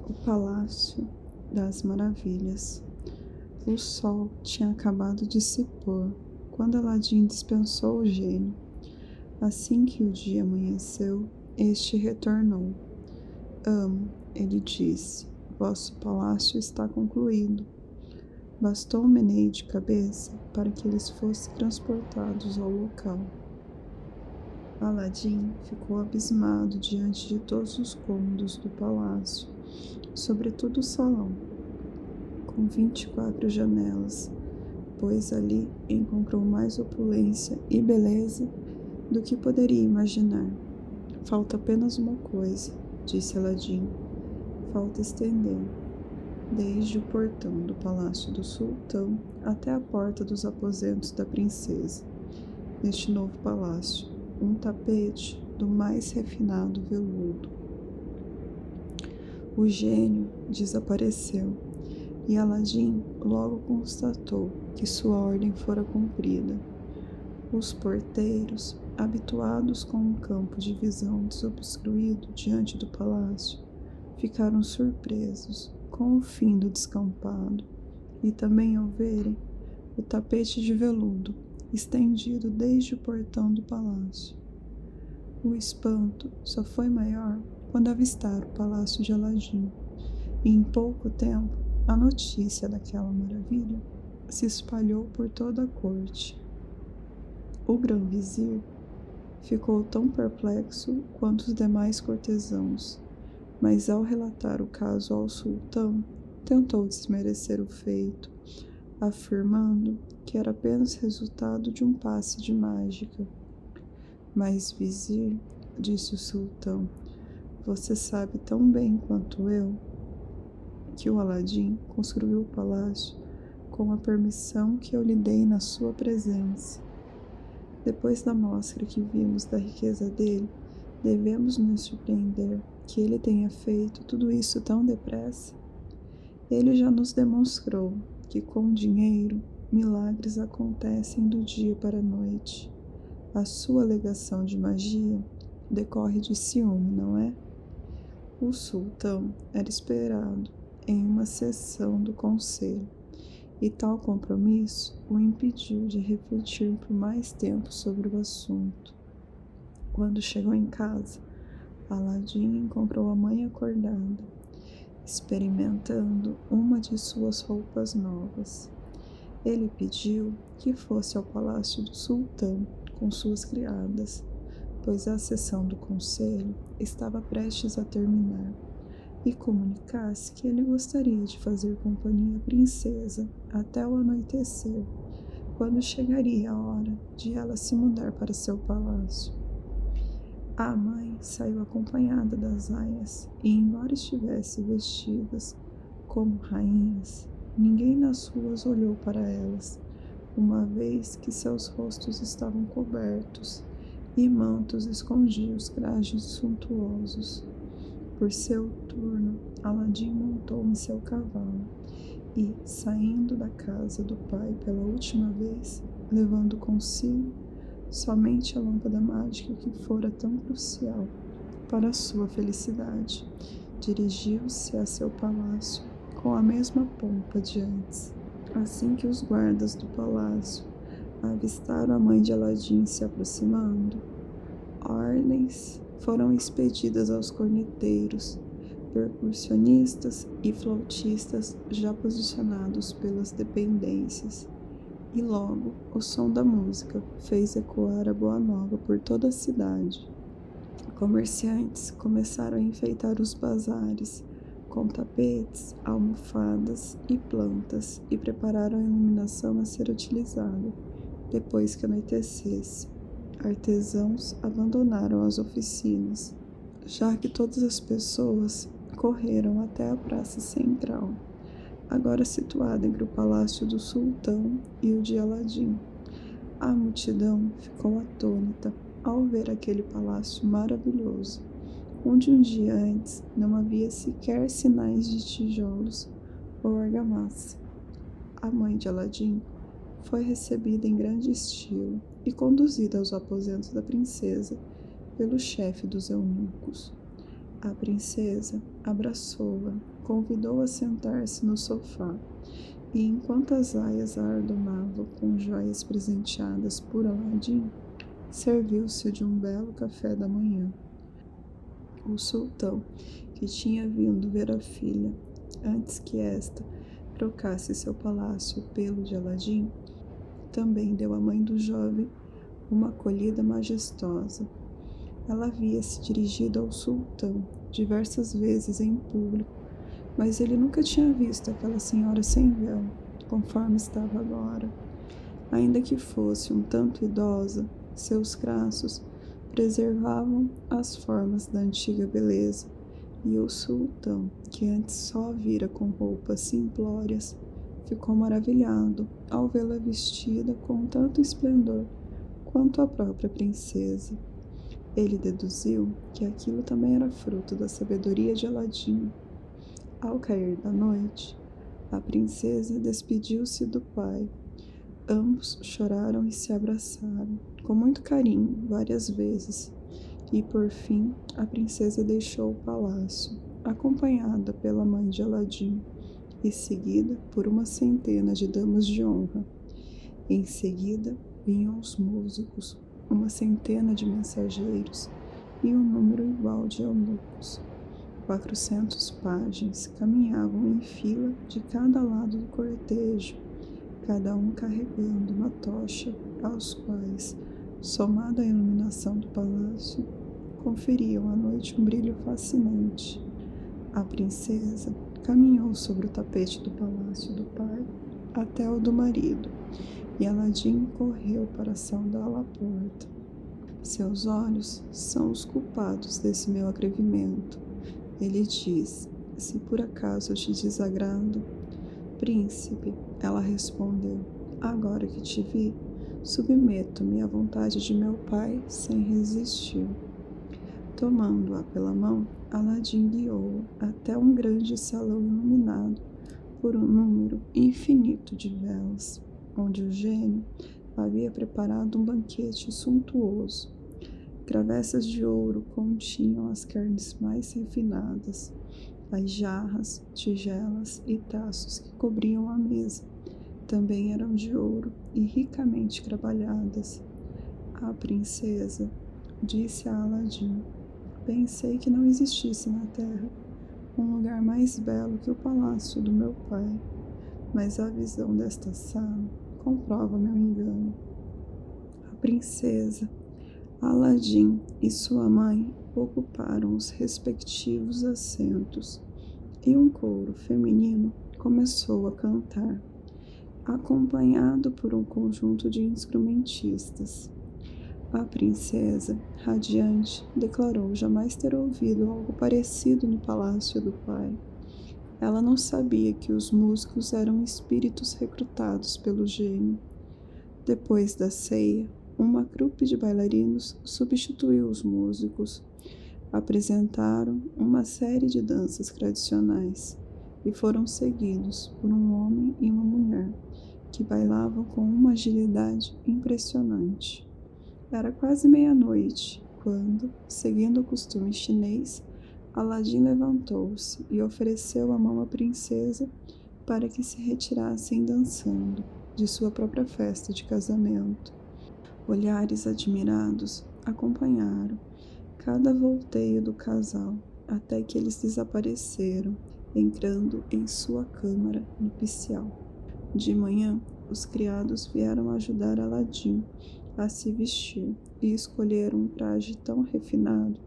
O Palácio das Maravilhas. O sol tinha acabado de se pôr quando Aladim dispensou o gênio. Assim que o dia amanheceu, este retornou. Amo, ele disse, vosso palácio está concluído. Bastou um meneio de cabeça para que eles fossem transportados ao local. Aladim ficou abismado diante de todos os cômodos do palácio, sobretudo o salão, com 24 janelas, pois ali encontrou mais opulência e beleza do que poderia imaginar. Falta apenas uma coisa, disse Aladim. Falta estender, desde o portão do palácio do sultão até a porta dos aposentos da princesa, neste novo palácio, um tapete do mais refinado veludo. O gênio desapareceu e Aladim logo constatou que sua ordem fora cumprida. Os porteiros, habituados com um campo de visão desobstruído diante do palácio, ficaram surpresos com o fim do descampado e também ao verem o tapete de veludo estendido desde o portão do palácio. O espanto só foi maior quando avistaram o palácio de Aladim, e em pouco tempo a notícia daquela maravilha se espalhou por toda a corte. O grão-vizir ficou tão perplexo quanto os demais cortesãos, mas ao relatar o caso ao sultão, tentou desmerecer o feito, afirmando que era apenas resultado de um passe de mágica. Mas, vizir, disse o sultão, você sabe tão bem quanto eu que o Aladim construiu o palácio com a permissão que eu lhe dei na sua presença. Depois da mostra que vimos da riqueza dele, devemos nos surpreender que ele tenha feito tudo isso tão depressa. Ele já nos demonstrou que com dinheiro milagres acontecem do dia para a noite. A sua alegação de magia decorre de ciúme, não é? O sultão era esperado em uma sessão do conselho, e tal compromisso o impediu de refletir por mais tempo sobre o assunto. Quando chegou em casa, Aladim encontrou a mãe acordada, experimentando uma de suas roupas novas. Ele pediu que fosse ao palácio do sultão com suas criadas, pois a sessão do conselho estava prestes a terminar, e comunicasse que ele gostaria de fazer companhia à princesa até o anoitecer, quando chegaria a hora de ela se mudar para seu palácio. A mãe saiu acompanhada das aias e, embora estivessem vestidas como rainhas, ninguém nas ruas olhou para elas, uma vez que seus rostos estavam cobertos e mantos escondiam os trajes suntuosos. Por seu turno, Aladim montou em seu cavalo e, saindo da casa do pai pela última vez, levando consigo somente a lâmpada mágica que fora tão crucial para a sua felicidade, dirigiu-se a seu palácio com a mesma pompa de antes. Assim que os guardas do palácio avistaram a mãe de Aladim se aproximando, ordens foram expedidas aos corneteiros, percussionistas e flautistas já posicionados pelas dependências, e logo o som da música fez ecoar a boa nova por toda a cidade. Comerciantes começaram a enfeitar os bazares com tapetes, almofadas e plantas e prepararam a iluminação a ser utilizada depois que anoitecesse. Artesãos abandonaram as oficinas, já que todas as pessoas correram até a praça central, agora situada entre o palácio do sultão e o de Aladim. A multidão ficou atônita ao ver aquele palácio maravilhoso, onde um dia antes não havia sequer sinais de tijolos ou argamassa. A mãe de Aladim foi recebida em grande estilo e conduzida aos aposentos da princesa pelo chefe dos eunucos. A princesa abraçou-a, convidou-a a sentar-se no sofá, e enquanto as aias a adornavam com joias presenteadas por Aladim, serviu-se de um belo café da manhã. O sultão, que tinha vindo ver a filha antes que esta trocasse seu palácio pelo de Aladim, também deu à mãe do jovem uma acolhida majestosa. Ela havia se dirigido ao sultão diversas vezes em público, mas ele nunca tinha visto aquela senhora sem véu, conforme estava agora. Ainda que fosse um tanto idosa, seus traços preservavam as formas da antiga beleza, e o sultão, que antes só a vira com roupas simplórias, ficou maravilhado ao vê-la vestida com tanto esplendor quanto a própria princesa. Ele deduziu que aquilo também era fruto da sabedoria de Aladim. Ao cair da noite, a princesa despediu-se do pai. Ambos choraram e se abraçaram, com muito carinho, várias vezes. E, por fim, a princesa deixou o palácio, acompanhada pela mãe de Aladim e seguida por uma centena de damas de honra. Em seguida, vinham os músicos, uma centena de mensageiros e um número igual de eunucos. 400 pajens caminhavam em fila de cada lado do cortejo, cada um carregando uma tocha, aos quais, somada à iluminação do palácio, conferiam à noite um brilho fascinante. A princesa caminhou sobre o tapete do palácio do pai até o do marido, e Aladim correu para saudá-la à porta. Seus olhos são os culpados desse meu atrevimento, ele diz, se por acaso eu te desagrado. Príncipe, ela respondeu, agora que te vi, submeto-me à vontade de meu pai sem resistir. Tomando-a pela mão, Aladim guiou-a até um grande salão iluminado por um número infinito de velas, onde o gênio havia preparado um banquete suntuoso. Travessas de ouro continham as carnes mais refinadas. As jarras, tigelas e taços que cobriam a mesa também eram de ouro e ricamente trabalhadas. A princesa disse a Aladim: pensei que não existisse na terra um lugar mais belo que o palácio do meu pai, mas a visão desta sala comprova meu engano. A princesa, Aladim e sua mãe ocuparam os respectivos assentos, e um coro feminino começou a cantar, acompanhado por um conjunto de instrumentistas. A princesa, radiante, declarou jamais ter ouvido algo parecido no palácio do pai. Ela não sabia que os músicos eram espíritos recrutados pelo gênio. Depois da ceia, uma trupe de bailarinos substituiu os músicos. Apresentaram uma série de danças tradicionais e foram seguidos por um homem e uma mulher que bailavam com uma agilidade impressionante. Era quase meia-noite quando, seguindo o costume chinês, Aladim levantou-se e ofereceu a mão à princesa para que se retirassem dançando de sua própria festa de casamento. Olhares admirados acompanharam cada volteio do casal até que eles desapareceram, entrando em sua câmara nupcial. De manhã, os criados vieram ajudar Aladim a se vestir e escolheram um traje tão refinado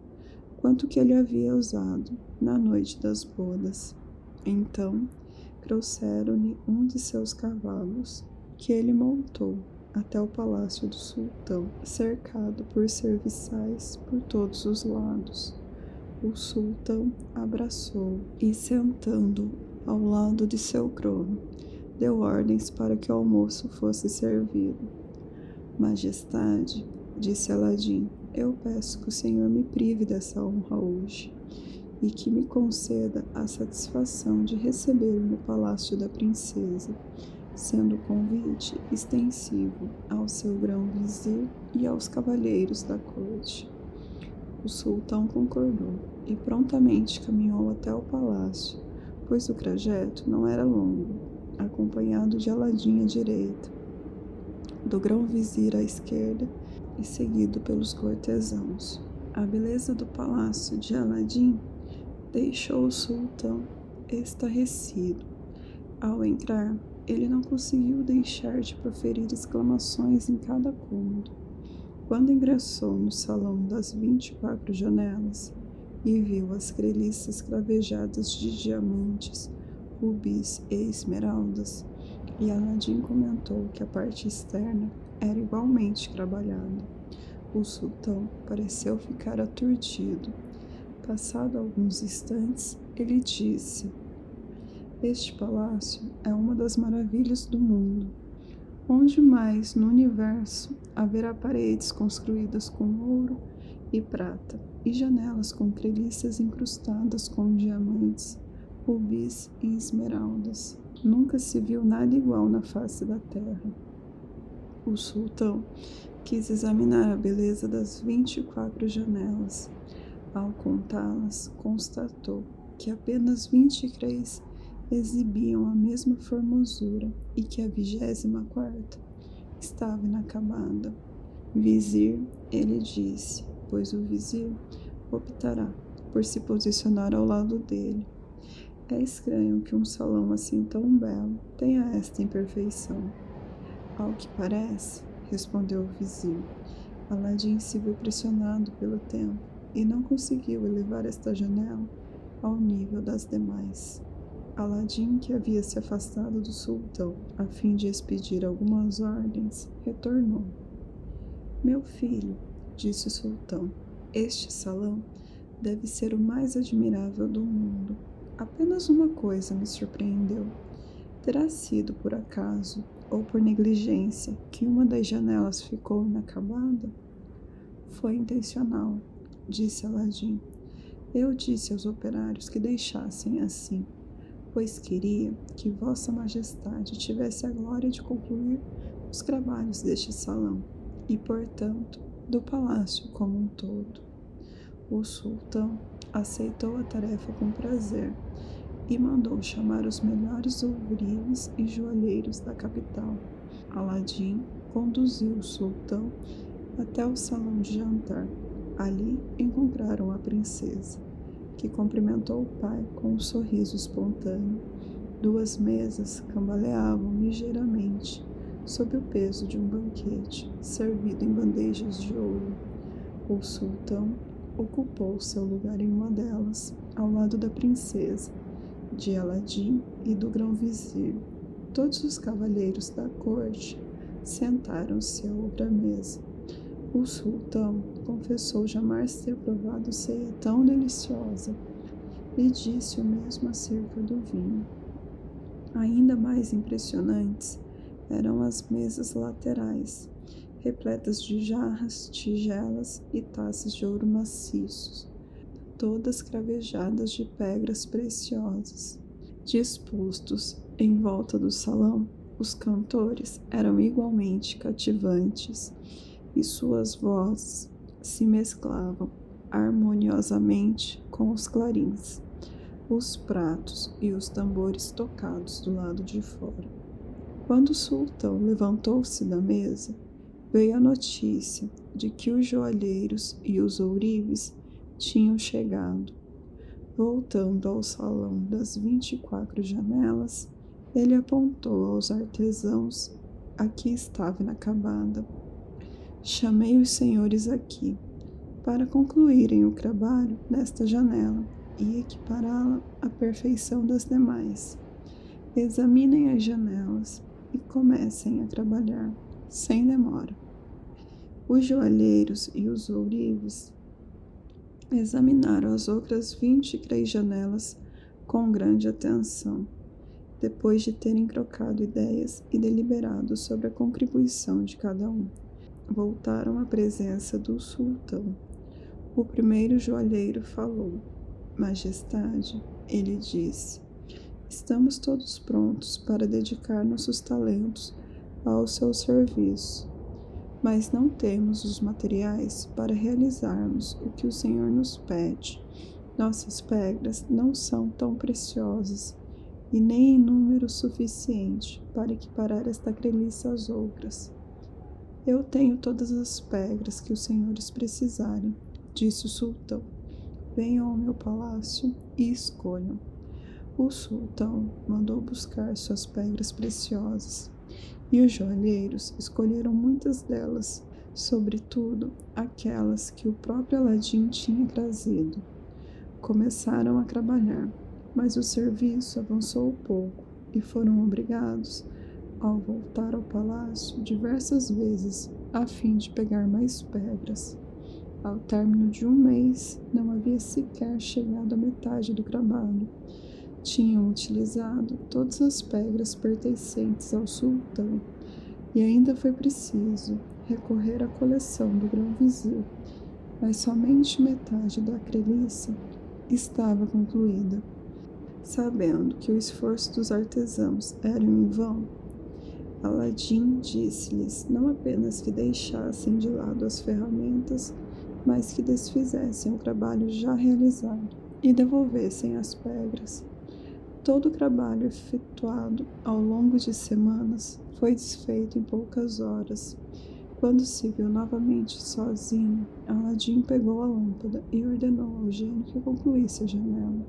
quanto o que ele havia usado na noite das bodas. Então, trouxeram-lhe um de seus cavalos, que ele montou até o palácio do sultão, cercado por serviçais por todos os lados. O sultão abraçou e, sentando ao lado de seu trono, deu ordens para que o almoço fosse servido. Majestade, disse Aladim, eu peço que o Senhor me prive dessa honra hoje e que me conceda a satisfação de receber no palácio da princesa, sendo o convite extensivo ao seu grão-vizir e aos cavalheiros da corte. O sultão concordou e prontamente caminhou até o palácio, pois o trajeto não era longo, acompanhado de Aladim à direita, do grão-vizir à esquerda e seguido pelos cortesãos. A beleza do palácio de Aladim deixou o sultão estarrecido. Ao entrar, ele não conseguiu deixar de proferir exclamações em cada cômodo. Quando ingressou no salão das 24 janelas e viu as treliças cravejadas de diamantes, rubis e esmeraldas, e Aladim comentou que a parte externa era igualmente trabalhada. O sultão pareceu ficar aturdido. Passado alguns instantes, ele disse: Este palácio é uma das maravilhas do mundo. Onde mais no universo haverá paredes construídas com ouro e prata e janelas com treliças incrustadas com diamantes, rubis e esmeraldas? Nunca se viu nada igual na face da terra. O sultão quis examinar a beleza das 24 janelas. Ao contá-las, constatou que apenas 23 exibiam a mesma formosura e que a 24ª estava inacabada. Vizir, ele disse, pois o vizir optará por se posicionar ao lado dele. É estranho que um salão assim tão belo tenha esta imperfeição. Ao que parece, respondeu o vizir, Aladim se viu pressionado pelo tempo e não conseguiu elevar esta janela ao nível das demais. Aladim, que havia se afastado do sultão a fim de expedir algumas ordens, retornou. Meu filho, disse o sultão, este salão deve ser o mais admirável do mundo. Apenas uma coisa me surpreendeu. Terá sido por acaso ou por negligência que uma das janelas ficou inacabada? Foi intencional, disse Aladim. Eu disse aos operários que deixassem assim, pois queria que Vossa Majestade tivesse a glória de concluir os trabalhos deste salão e, portanto, do palácio como um todo. O sultão aceitou a tarefa com prazer e mandou chamar os melhores ourives e joalheiros da capital. Aladim conduziu o sultão até o salão de jantar. Ali encontraram a princesa, que cumprimentou o pai com um sorriso espontâneo. Duas mesas cambaleavam ligeiramente sob o peso de um banquete, servido em bandejas de ouro. O sultão ocupou seu lugar em uma delas, ao lado da princesa, de Aladim e do grão-vizir. Todos os cavalheiros da corte sentaram-se à outra mesa. O sultão confessou jamais ter provado ceia tão deliciosa e disse o mesmo acerca do vinho. Ainda mais impressionantes eram as mesas laterais, repletas de jarras, tigelas e taças de ouro maciços, todas cravejadas de pedras preciosas. Dispostos em volta do salão, os cantores eram igualmente cativantes e suas vozes se mesclavam harmoniosamente com os clarins, os pratos e os tambores tocados do lado de fora. Quando o sultão levantou-se da mesa, veio a notícia de que os joalheiros e os ourives tinham chegado. Voltando ao salão das 24 janelas, ele apontou aos artesãos a que estava inacabada. Chamei os senhores aqui para concluírem o trabalho desta janela e equipará-la à perfeição das demais. Examinem as janelas e comecem a trabalhar, sem demora. Os joalheiros e os ourives examinaram as outras 23 janelas com grande atenção, depois de terem trocado ideias e deliberado sobre a contribuição de cada um. Voltaram à presença do sultão. O primeiro joalheiro falou. Majestade, ele disse, estamos todos prontos para dedicar nossos talentos ao seu serviço. mas não temos os materiais para realizarmos o que o Senhor nos pede. Nossas pedras não são tão preciosas e nem em número suficiente para equiparar esta treliça às outras. Eu tenho todas as pedras que os senhores precisarem, disse o sultão. Venham ao meu palácio e escolham. O sultão mandou buscar suas pedras preciosas, e os joalheiros escolheram muitas delas, sobretudo aquelas que o próprio Aladim tinha trazido. Começaram a trabalhar, mas o serviço avançou pouco e foram obrigados, ao voltar ao palácio diversas vezes, a fim de pegar mais pedras. Ao término de um mês, não havia sequer chegado à metade do trabalho. Tinham utilizado todas as pedras pertencentes ao sultão, e ainda foi preciso recorrer à coleção do grão-vizir, mas somente metade da treliça estava concluída. Sabendo que o esforço dos artesãos era em vão, Aladim disse-lhes não apenas que deixassem de lado as ferramentas, mas que desfizessem o trabalho já realizado e devolvessem as pedras. Todo o trabalho efetuado ao longo de semanas foi desfeito em poucas horas. Quando se viu novamente sozinho, Aladim pegou a lâmpada e ordenou ao gênio que concluísse a janela.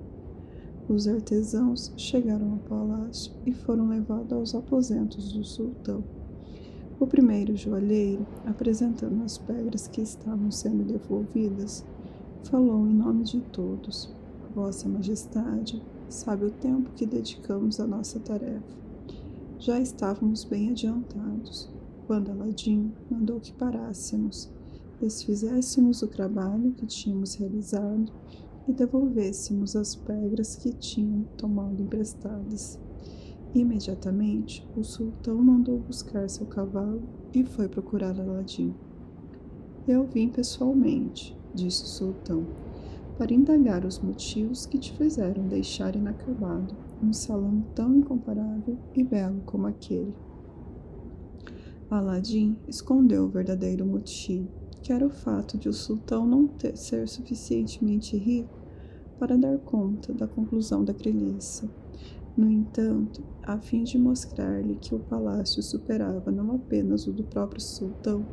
Os artesãos chegaram ao palácio e foram levados aos aposentos do sultão. O primeiro joalheiro, apresentando as pedras que estavam sendo devolvidas, falou em nome de todos. Vossa Majestade sabe o tempo que dedicamos à nossa tarefa. Já estávamos bem adiantados, quando Aladim mandou que parássemos, desfizéssemos o trabalho que tínhamos realizado e devolvêssemos as pedras que tinham tomado emprestadas. Imediatamente, o sultão mandou buscar seu cavalo e foi procurar Aladim. Eu vim pessoalmente, disse o sultão, para indagar os motivos que te fizeram deixar inacabado um salão tão incomparável e belo como aquele. Aladim escondeu o verdadeiro motivo, que era o fato de o sultão não ser suficientemente rico para dar conta da conclusão da treliça. No entanto, a fim de mostrar-lhe que o palácio superava não apenas o do próprio sultão,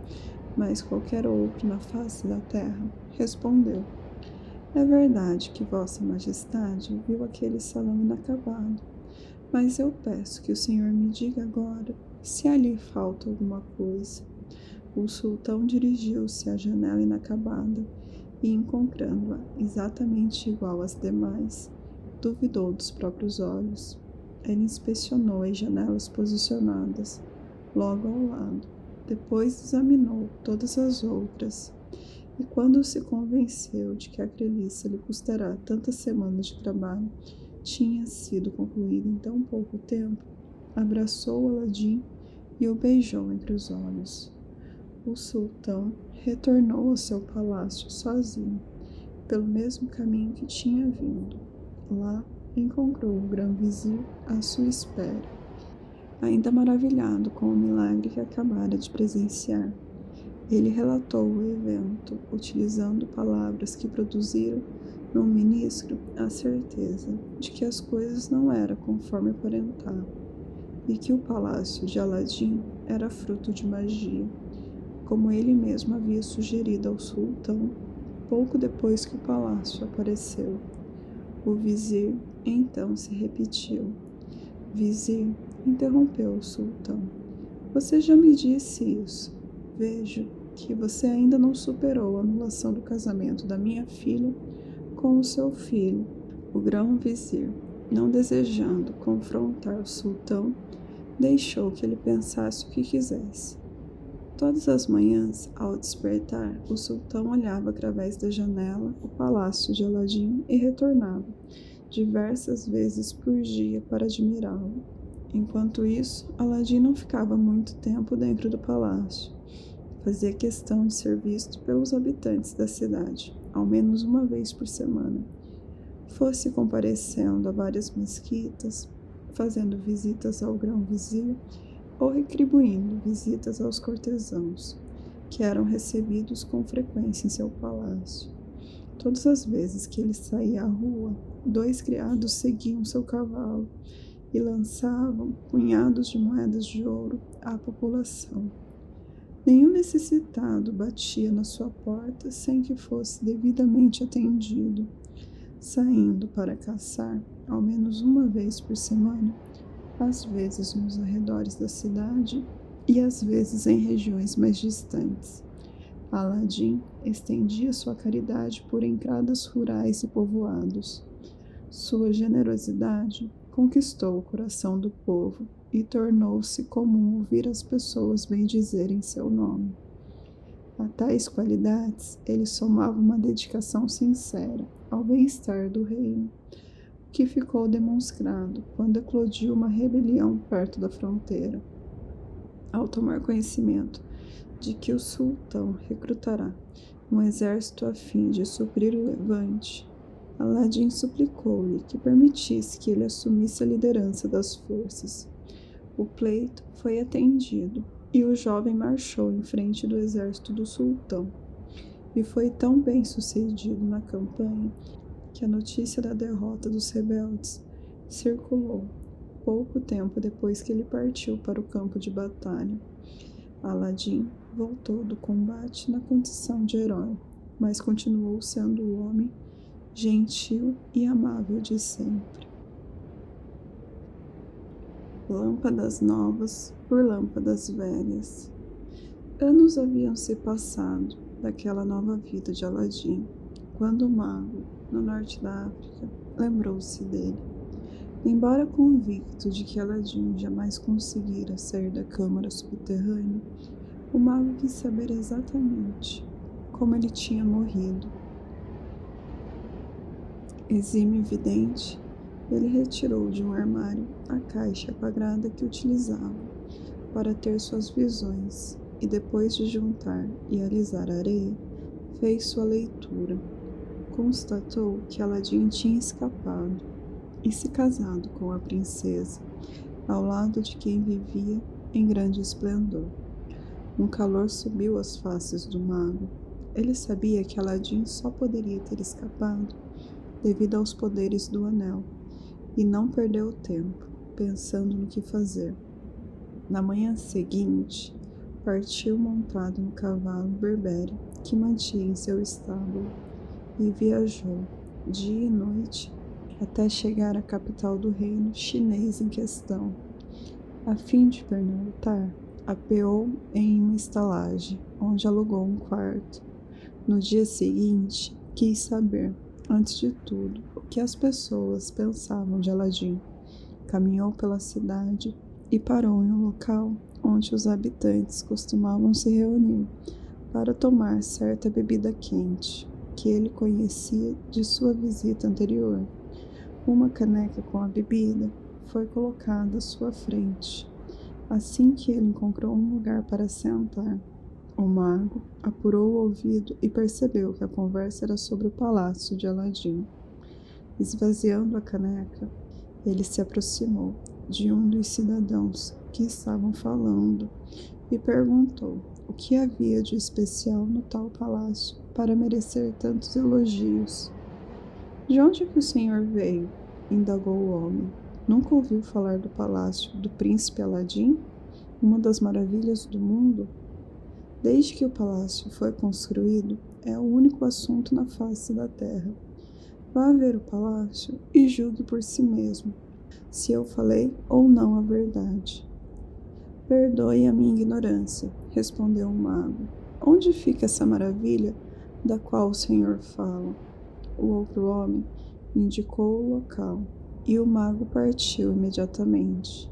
mas qualquer outro na face da terra, respondeu: é verdade que Vossa Majestade viu aquele salão inacabado, mas eu peço que o senhor me diga agora se ali falta alguma coisa. O sultão dirigiu-se à janela inacabada e, encontrando-a exatamente igual às demais, duvidou dos próprios olhos. Ele inspecionou as janelas posicionadas logo ao lado, depois examinou todas as outras, e quando se convenceu de que a treliça lhe custará tantas semanas de trabalho tinha sido concluída em tão pouco tempo, abraçou Aladim e o beijou entre os olhos. O sultão retornou ao seu palácio sozinho, pelo mesmo caminho que tinha vindo. Lá encontrou o grão-vizir à sua espera, ainda maravilhado com o milagre que acabara de presenciar. Ele relatou o evento, utilizando palavras que produziram no ministro a certeza de que as coisas não eram conforme aparentavam e que o palácio de Aladim era fruto de magia, como ele mesmo havia sugerido ao sultão pouco depois que o palácio apareceu. O vizir então se repetiu. Vizir, interrompeu o sultão. Você já me disse isso. Vejo que você ainda não superou a anulação do casamento da minha filha com o seu filho. O grão-vizir, não desejando confrontar o sultão, deixou que ele pensasse o que quisesse. Todas as manhãs, ao despertar, o sultão olhava através da janela o palácio de Aladim e retornava, diversas vezes por dia, para admirá-lo. Enquanto isso, Aladim não ficava muito tempo dentro do palácio. Fazia questão de ser visto pelos habitantes da cidade, ao menos uma vez por semana. Fosse comparecendo a várias mesquitas, fazendo visitas ao grão-vizir, ou retribuindo visitas aos cortesãos. que eram recebidos com frequência em seu palácio. Todas as vezes que ele saía à rua, 2 criados seguiam seu cavalo e lançavam punhados de moedas de ouro à população. Nenhum necessitado batia na sua porta sem que fosse devidamente atendido. Saindo para caçar, ao menos uma vez por semana, às vezes nos arredores da cidade e às vezes em regiões mais distantes. Aladim estendia sua caridade por entradas rurais e povoados. Sua generosidade conquistou o coração do povo e tornou-se comum ouvir as pessoas bendizerem seu nome. A tais qualidades, ele somava uma dedicação sincera ao bem-estar do reino, que ficou demonstrado quando eclodiu uma rebelião perto da fronteira. Ao tomar conhecimento de que o sultão recrutará um exército a fim de suprir o levante, Aladim suplicou-lhe que permitisse que ele assumisse a liderança das forças. O pleito foi atendido e o jovem marchou em frente do exército do sultão. E foi tão bem sucedido na campanha que a notícia da derrota dos rebeldes circulou pouco tempo depois que ele partiu para o campo de batalha. Aladim voltou do combate na condição de herói, mas continuou sendo o homem gentil e amável de sempre. Lâmpadas novas por lâmpadas velhas. Anos haviam se passado daquela nova vida de Aladim, quando o mago, no norte da África, lembrou-se dele. Embora convicto de que Aladim jamais conseguira sair da câmara subterrânea, o mago quis saber exatamente como ele tinha morrido. Exímio vidente, ele retirou de um armário a caixa quadrada que utilizava para ter suas visões e, depois de juntar e alisar a areia, fez sua leitura. Constatou que Aladim tinha escapado e se casado com a princesa, ao lado de quem vivia em grande esplendor. Um calor subiu às faces do mago. Ele sabia que Aladim só poderia ter escapado devido aos poderes do anel, e não perdeu tempo pensando no que fazer. Na manhã seguinte, partiu montado no cavalo berbere que mantinha em seu estábulo e viajou dia e noite até chegar à capital do reino chinês em questão. A fim de pernoitar, apeou em uma estalagem, onde alugou um quarto. No dia seguinte, quis saber, antes de tudo, o que as pessoas pensavam de Aladim. Caminhou pela cidade e parou em um local onde os habitantes costumavam se reunir para tomar certa bebida quente, que ele conhecia de sua visita anterior. Uma caneca com a bebida foi colocada à sua frente. Assim que ele encontrou um lugar para sentar, o mago apurou o ouvido e percebeu que a conversa era sobre o palácio de Aladim. Esvaziando a caneca, ele se aproximou de um dos cidadãos que estavam falando e perguntou o que havia de especial no tal palácio para merecer tantos elogios. De onde que o senhor veio? Indagou o homem. Nunca ouviu falar do palácio do príncipe Aladim? Uma das maravilhas do mundo? Desde que o palácio foi construído, é o único assunto na face da terra. Vá ver o palácio e julgue por si mesmo, se eu falei ou não a verdade. Perdoe a minha ignorância, respondeu o mago. Onde fica essa maravilha da qual o senhor fala? O outro homem indicou o local e o mago partiu imediatamente.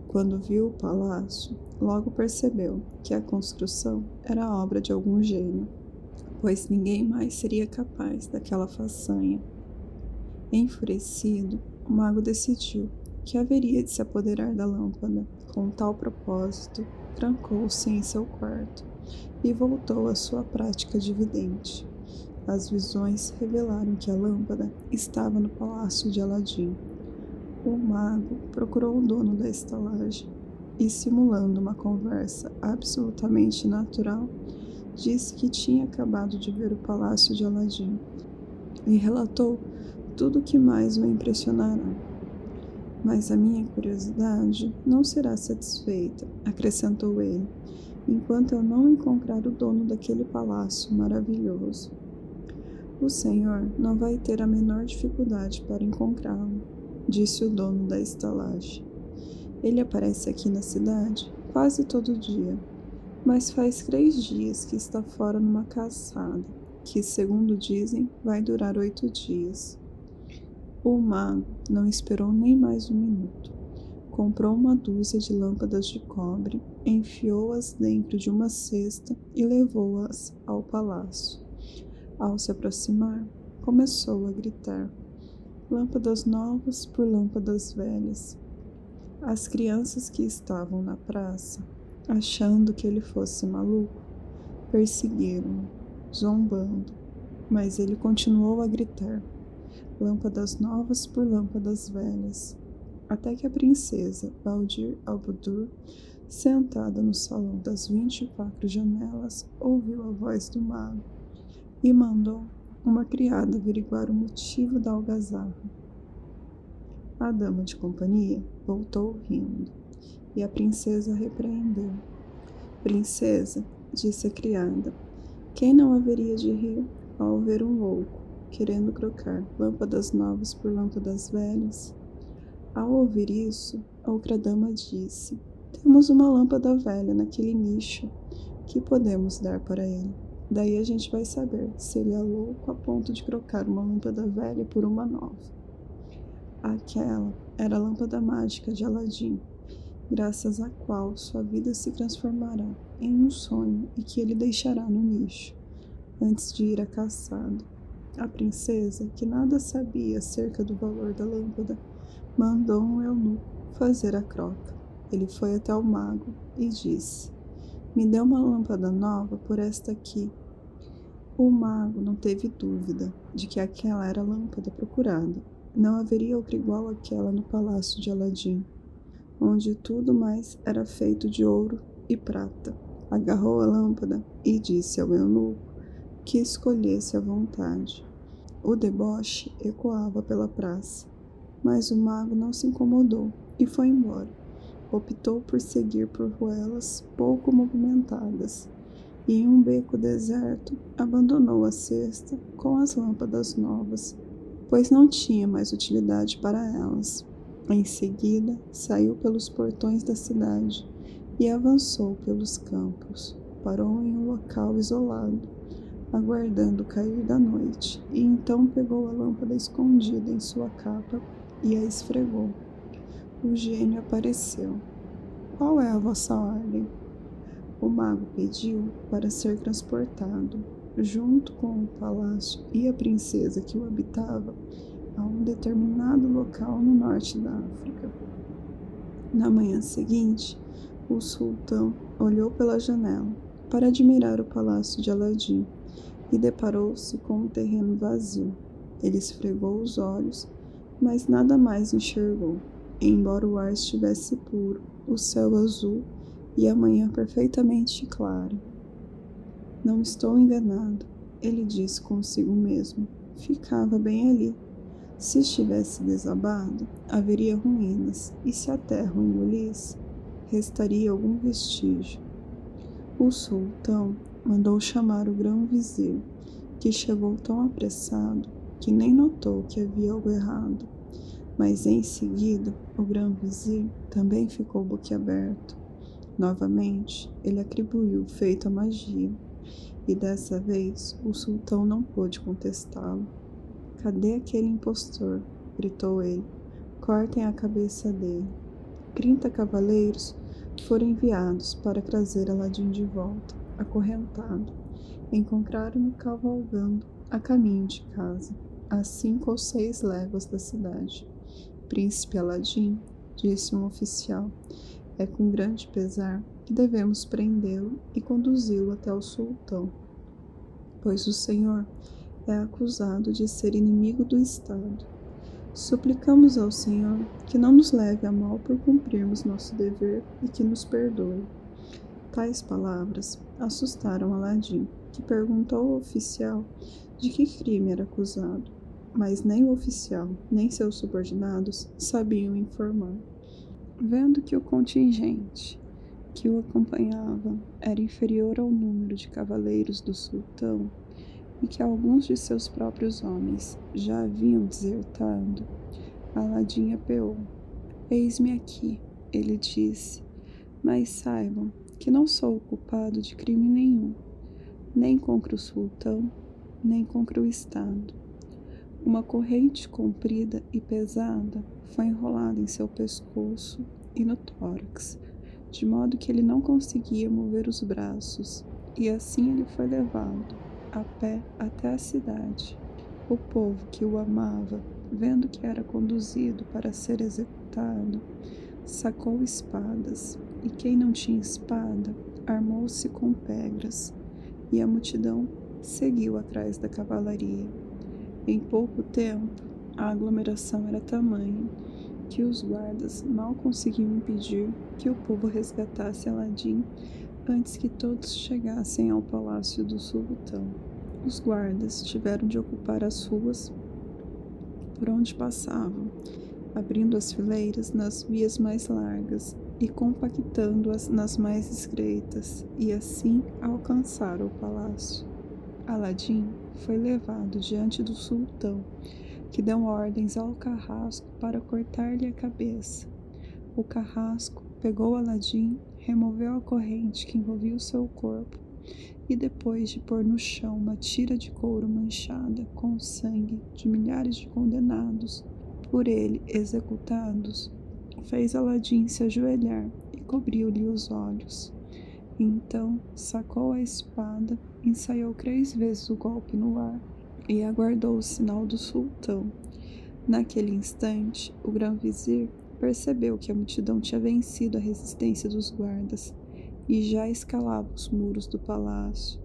Quando viu o palácio, logo percebeu que a construção era obra de algum gênio, pois ninguém mais seria capaz daquela façanha. Enfurecido, o mago decidiu que haveria de se apoderar da lâmpada. Com tal propósito, trancou-se em seu quarto e voltou à sua prática de vidente. As visões revelaram que a lâmpada estava no palácio de Aladim. O mago procurou o dono da estalagem e, simulando uma conversa absolutamente natural, disse que tinha acabado de ver o palácio de Aladim e relatou tudo o que mais o impressionará. Mas a minha curiosidade não será satisfeita, acrescentou ele, enquanto eu não encontrar o dono daquele palácio maravilhoso. O senhor não vai ter a menor dificuldade para encontrá-lo, disse o dono da estalagem. Ele aparece aqui na cidade quase todo dia, mas faz 3 dias que está fora numa caçada, que, segundo dizem, vai durar 8 dias. O mago não esperou nem mais um minuto. Comprou uma dúzia de lâmpadas de cobre, enfiou-as dentro de uma cesta e levou-as ao palácio. Ao se aproximar, começou a gritar: lâmpadas novas por lâmpadas velhas. As crianças que estavam na praça, achando que ele fosse maluco, perseguiram-no, zombando, mas ele continuou a gritar: lâmpadas novas por lâmpadas velhas, até que a princesa Baldir Albudur, sentada no salão das 24 janelas, ouviu a voz do mago e mandou uma criada averiguar o motivo da algazarra. A dama de companhia voltou rindo, e a princesa repreendeu. Princesa, disse a criada, quem não haveria de rir ao ver um louco querendo trocar lâmpadas novas por lâmpadas velhas? Ao ouvir isso, a outra dama disse: temos uma lâmpada velha naquele nicho que podemos dar para ele. Daí a gente vai saber se ele é louco a ponto de trocar uma lâmpada velha por uma nova. Aquela era a lâmpada mágica de Aladim, graças à qual sua vida se transformará em um sonho e que ele deixará no nicho, antes de ir à caçada. A princesa, que nada sabia acerca do valor da lâmpada, mandou um eunuco fazer a troca. Ele foi até o mago e disse: me dê uma lâmpada nova por esta aqui. O mago não teve dúvida de que aquela era a lâmpada procurada. Não haveria outra igual àquela no palácio de Aladim, onde tudo mais era feito de ouro e prata. Agarrou a lâmpada e disse ao eunuco que escolhesse à vontade. O deboche ecoava pela praça, mas o mago não se incomodou e foi embora. Optou por seguir por ruelas pouco movimentadas e, em um beco deserto, abandonou a cesta com as lâmpadas novas, pois não tinha mais utilidade para elas. Em seguida, saiu pelos portões da cidade e avançou pelos campos. Parou em um local isolado, aguardando o cair da noite, e então pegou a lâmpada escondida em sua capa e a esfregou. O gênio apareceu. Qual é a vossa ordem? O mago pediu para ser transportado, junto com o palácio e a princesa que o habitava, a um determinado local no norte da África. Na manhã seguinte, o sultão olhou pela janela para admirar o palácio de Aladim e deparou-se com um terreno vazio. Ele esfregou os olhos, mas nada mais enxergou, embora o ar estivesse puro, o céu azul e a manhã perfeitamente clara. Não estou enganado, ele disse consigo mesmo. Ficava bem ali. Se estivesse desabado, haveria ruínas, e se a terra o engolisse, restaria algum vestígio. O sultão mandou chamar o grão-vizir, que chegou tão apressado que nem notou que havia algo errado. Mas em seguida, o grão-vizir também ficou boquiaberto. Novamente, ele atribuiu o feito à magia, e dessa vez o sultão não pôde contestá-lo. Cadê aquele impostor? Gritou ele. Cortem a cabeça dele. 30 cavaleiros foram enviados para trazer Aladim de volta, acorrentado. Encontraram-no cavalgando a caminho de casa, a 5 ou 6 léguas da cidade. Príncipe Aladim, disse um oficial, é com grande pesar que devemos prendê-lo e conduzi-lo até o sultão, pois o senhor é acusado de ser inimigo do Estado. Suplicamos ao Senhor que não nos leve a mal por cumprirmos nosso dever e que nos perdoe. Tais palavras assustaram Aladim, que perguntou ao oficial de que crime era acusado, mas nem o oficial, nem seus subordinados sabiam informar. Vendo que o contingente que o acompanhava era inferior ao número de cavaleiros do sultão e que alguns de seus próprios homens já haviam desertado, Aladim apeou. Eis-me aqui, ele disse, mas saibam que não sou culpado de crime nenhum, nem contra o sultão, nem contra o Estado. Uma corrente comprida e pesada foi enrolada em seu pescoço e no tórax, de modo que ele não conseguia mover os braços, e assim ele foi levado, a pé até a cidade. O povo que o amava, vendo que era conduzido para ser executado, sacou espadas, e quem não tinha espada, armou-se com pedras, e a multidão seguiu atrás da cavalaria. Em pouco tempo, a aglomeração era tamanha que os guardas mal conseguiam impedir que o povo resgatasse Aladim antes que todos chegassem ao palácio do sultão. Os guardas tiveram de ocupar as ruas por onde passavam, abrindo as fileiras nas vias mais largas e compactando-as nas mais estreitas, e assim alcançaram o palácio. Aladim foi levado diante do sultão, que deu ordens ao carrasco para cortar-lhe a cabeça. O carrasco pegou Aladim, removeu a corrente que envolvia o seu corpo e, depois de pôr no chão uma tira de couro manchada com o sangue de milhares de condenados por ele executados, fez Aladim se ajoelhar e cobriu-lhe os olhos. Então sacou a espada, ensaiou 3 vezes o golpe no ar e aguardou o sinal do sultão. Naquele instante, o grão-vizir percebeu que a multidão tinha vencido a resistência dos guardas e já escalava os muros do palácio.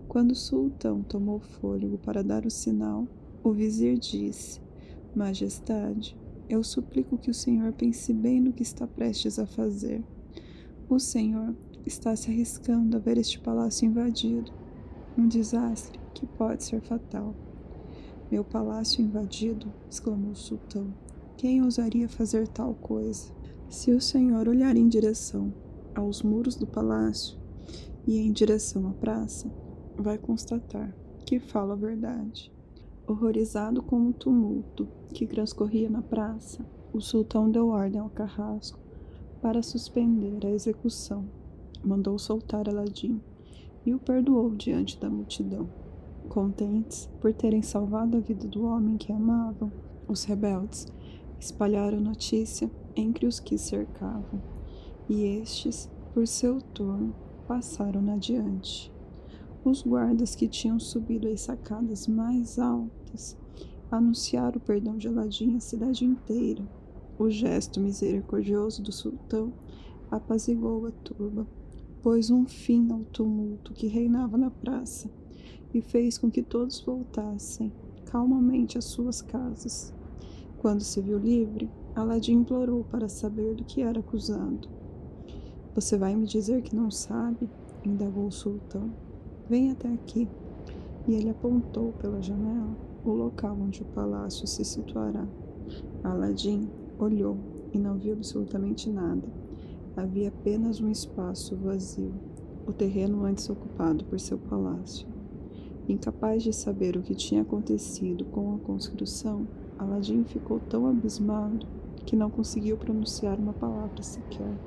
Quando o sultão tomou fôlego para dar o sinal, o vizir disse: Majestade, eu suplico que o senhor pense bem no que está prestes a fazer. O senhor está se arriscando a ver este palácio invadido, um desastre que pode ser fatal. Meu palácio invadido? Exclamou o sultão. Quem ousaria fazer tal coisa? Se o senhor olhar em direção aos muros do palácio e em direção à praça, vai constatar que falo a verdade. Horrorizado com o tumulto que transcorria na praça, o sultão deu ordem ao carrasco para suspender a execução. Mandou soltar Aladim e o perdoou diante da multidão. Contentes por terem salvado a vida do homem que amavam, os rebeldes espalharam notícia entre os que cercavam, e estes, por seu turno, passaram adiante. Os guardas que tinham subido as sacadas mais altas anunciaram o perdão de Aladim à cidade inteira. O gesto misericordioso do sultão apaziguou a turba, pôs um fim ao tumulto que reinava na praça e fez com que todos voltassem calmamente às suas casas. Quando se viu livre, Aladim implorou para saber do que era acusado. Você vai me dizer que não sabe? Indagou o sultão. Vem até aqui. E ele apontou pela janela o local onde o palácio se situará. Aladim olhou e não viu absolutamente nada. Havia apenas um espaço vazio, o terreno antes ocupado por seu palácio. Incapaz de saber o que tinha acontecido com a construção, Aladim ficou tão abismado que não conseguiu pronunciar uma palavra sequer.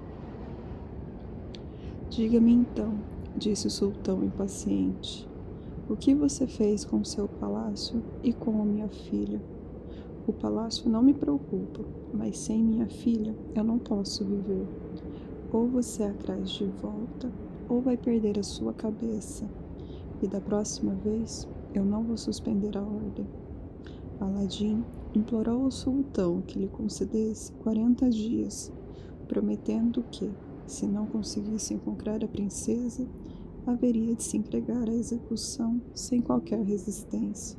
Diga-me então, disse o sultão impaciente, o que você fez com seu palácio e com a minha filha? O palácio não me preocupa, mas sem minha filha eu não posso viver. Ou você a traz de volta, ou vai perder a sua cabeça. E da próxima vez eu não vou suspender a ordem. Aladim implorou ao sultão que lhe concedesse 40 dias, prometendo que, se não conseguisse encontrar a princesa, haveria de se entregar à execução sem qualquer resistência.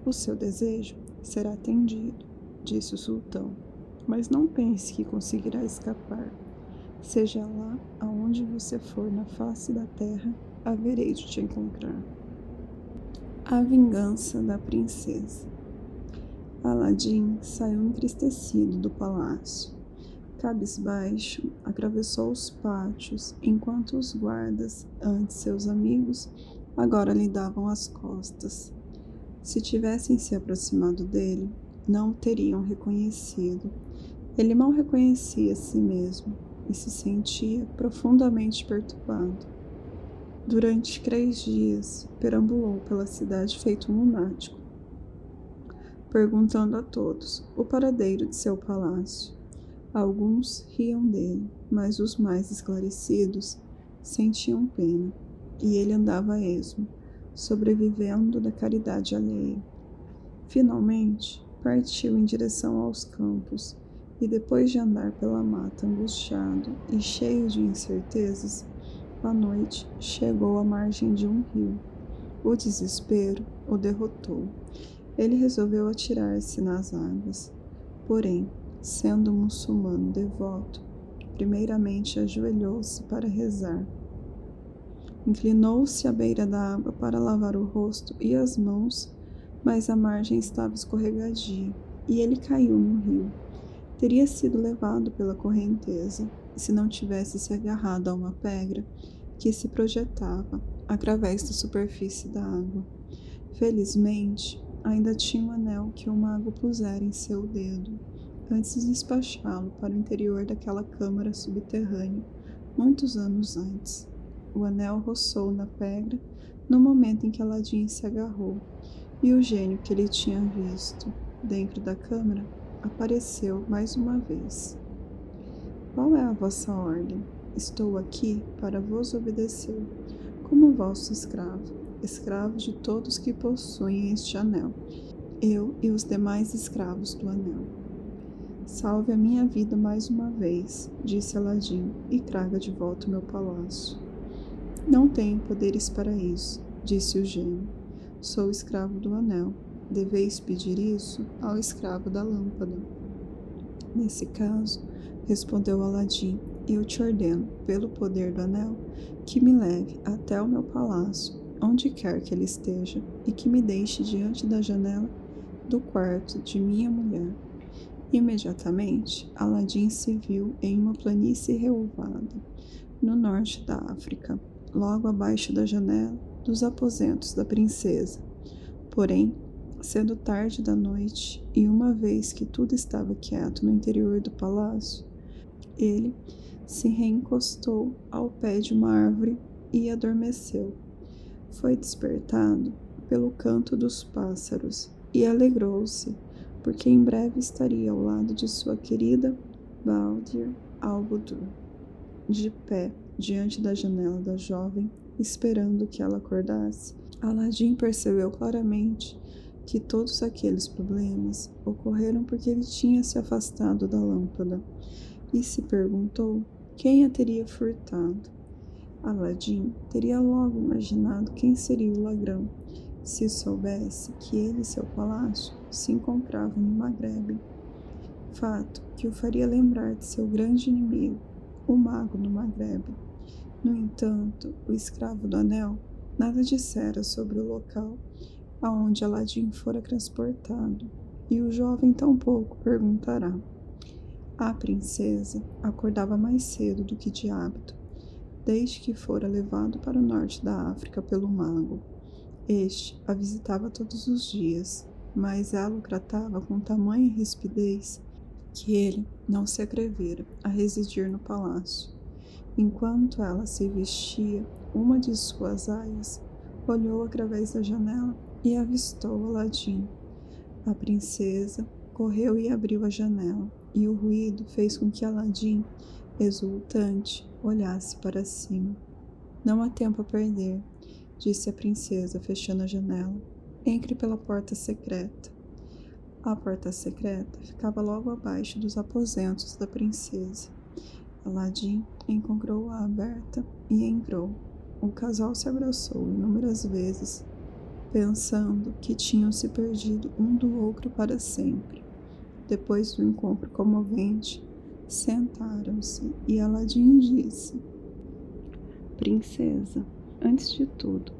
O seu desejo será atendido, disse o sultão, mas não pense que conseguirá escapar. Seja lá aonde você for na face da terra, haverei de te encontrar. A vingança da princesa. Aladim saiu entristecido do palácio. Cabisbaixo, atravessou os pátios, enquanto os guardas, antes seus amigos, agora lhe davam as costas. Se tivessem se aproximado dele, não o teriam reconhecido. Ele mal reconhecia a si mesmo e se sentia profundamente perturbado. Durante 3 dias, perambulou pela cidade feito um lunático, perguntando a todos o paradeiro de seu palácio. Alguns riam dele, mas os mais esclarecidos sentiam pena, e ele andava a esmo, sobrevivendo da caridade alheia. Finalmente, partiu em direção aos campos, e depois de andar pela mata angustiado e cheio de incertezas, à noite chegou à margem de um rio. O desespero o derrotou. Ele resolveu atirar-se nas águas. Porém, sendo um muçulmano devoto, primeiramente ajoelhou-se para rezar. Inclinou-se à beira da água para lavar o rosto e as mãos, mas a margem estava escorregadia e ele caiu no rio. Teria sido levado pela correnteza se não tivesse se agarrado a uma pedra que se projetava através da superfície da água. Felizmente, ainda tinha um anel que o mago pusera em seu dedo, antes de despachá-lo para o interior daquela câmara subterrânea, muitos anos antes. O anel roçou na pedra no momento em que Aladim se agarrou, e o gênio que ele tinha visto dentro da câmara apareceu mais uma vez. Qual é a vossa ordem? Estou aqui para vos obedecer, como vosso escravo, escravo de todos que possuem este anel, eu e os demais escravos do anel. Salve a minha vida mais uma vez, disse Aladim, e traga de volta o meu palácio. Não tenho poderes para isso, disse o gênio. Sou escravo do anel. Deveis pedir isso ao escravo da lâmpada. Nesse caso, respondeu Aladim, eu te ordeno, pelo poder do anel, que me leve até o meu palácio, onde quer que ele esteja, e que me deixe diante da janela do quarto de minha mulher. Imediatamente, Aladim se viu em uma planície relvada, no norte da África, logo abaixo da janela dos aposentos da princesa. Porém, sendo tarde da noite, e uma vez que tudo estava quieto no interior do palácio, ele se reencostou ao pé de uma árvore e adormeceu. Foi despertado pelo canto dos pássaros e alegrou-se, porque em breve estaria ao lado de sua querida Baldir al-Budur, de pé diante da janela da jovem, esperando que ela acordasse. Aladim percebeu claramente que todos aqueles problemas ocorreram porque ele tinha se afastado da lâmpada e se perguntou quem a teria furtado. Aladim teria logo imaginado quem seria o ladrão, se soubesse que ele e seu palácio se encontravam no Maghreb, fato que o faria lembrar de seu grande inimigo, o mago do Maghreb. No entanto, o escravo do anel nada dissera sobre o local aonde Aladim fora transportado, e o jovem tampouco perguntará. A princesa acordava mais cedo do que de hábito, desde que fora levado para o norte da África pelo mago. Este a visitava todos os dias, mas ela o tratava com tamanha rispidez que ele não se atrevera a residir no palácio. Enquanto ela se vestia uma de suas aias, olhou através da janela e avistou Aladim. A princesa correu e abriu a janela, e o ruído fez com que Aladim, exultante, olhasse para cima. Não há tempo a perder, disse a princesa, fechando a janela. Entre pela porta secreta. A porta secreta ficava logo abaixo dos aposentos da princesa. Aladim encontrou-a aberta e entrou. O casal se abraçou inúmeras vezes, pensando que tinham se perdido um do outro para sempre. Depois do encontro comovente, Sentaram-se e Aladim disse: Princesa, antes de tudo,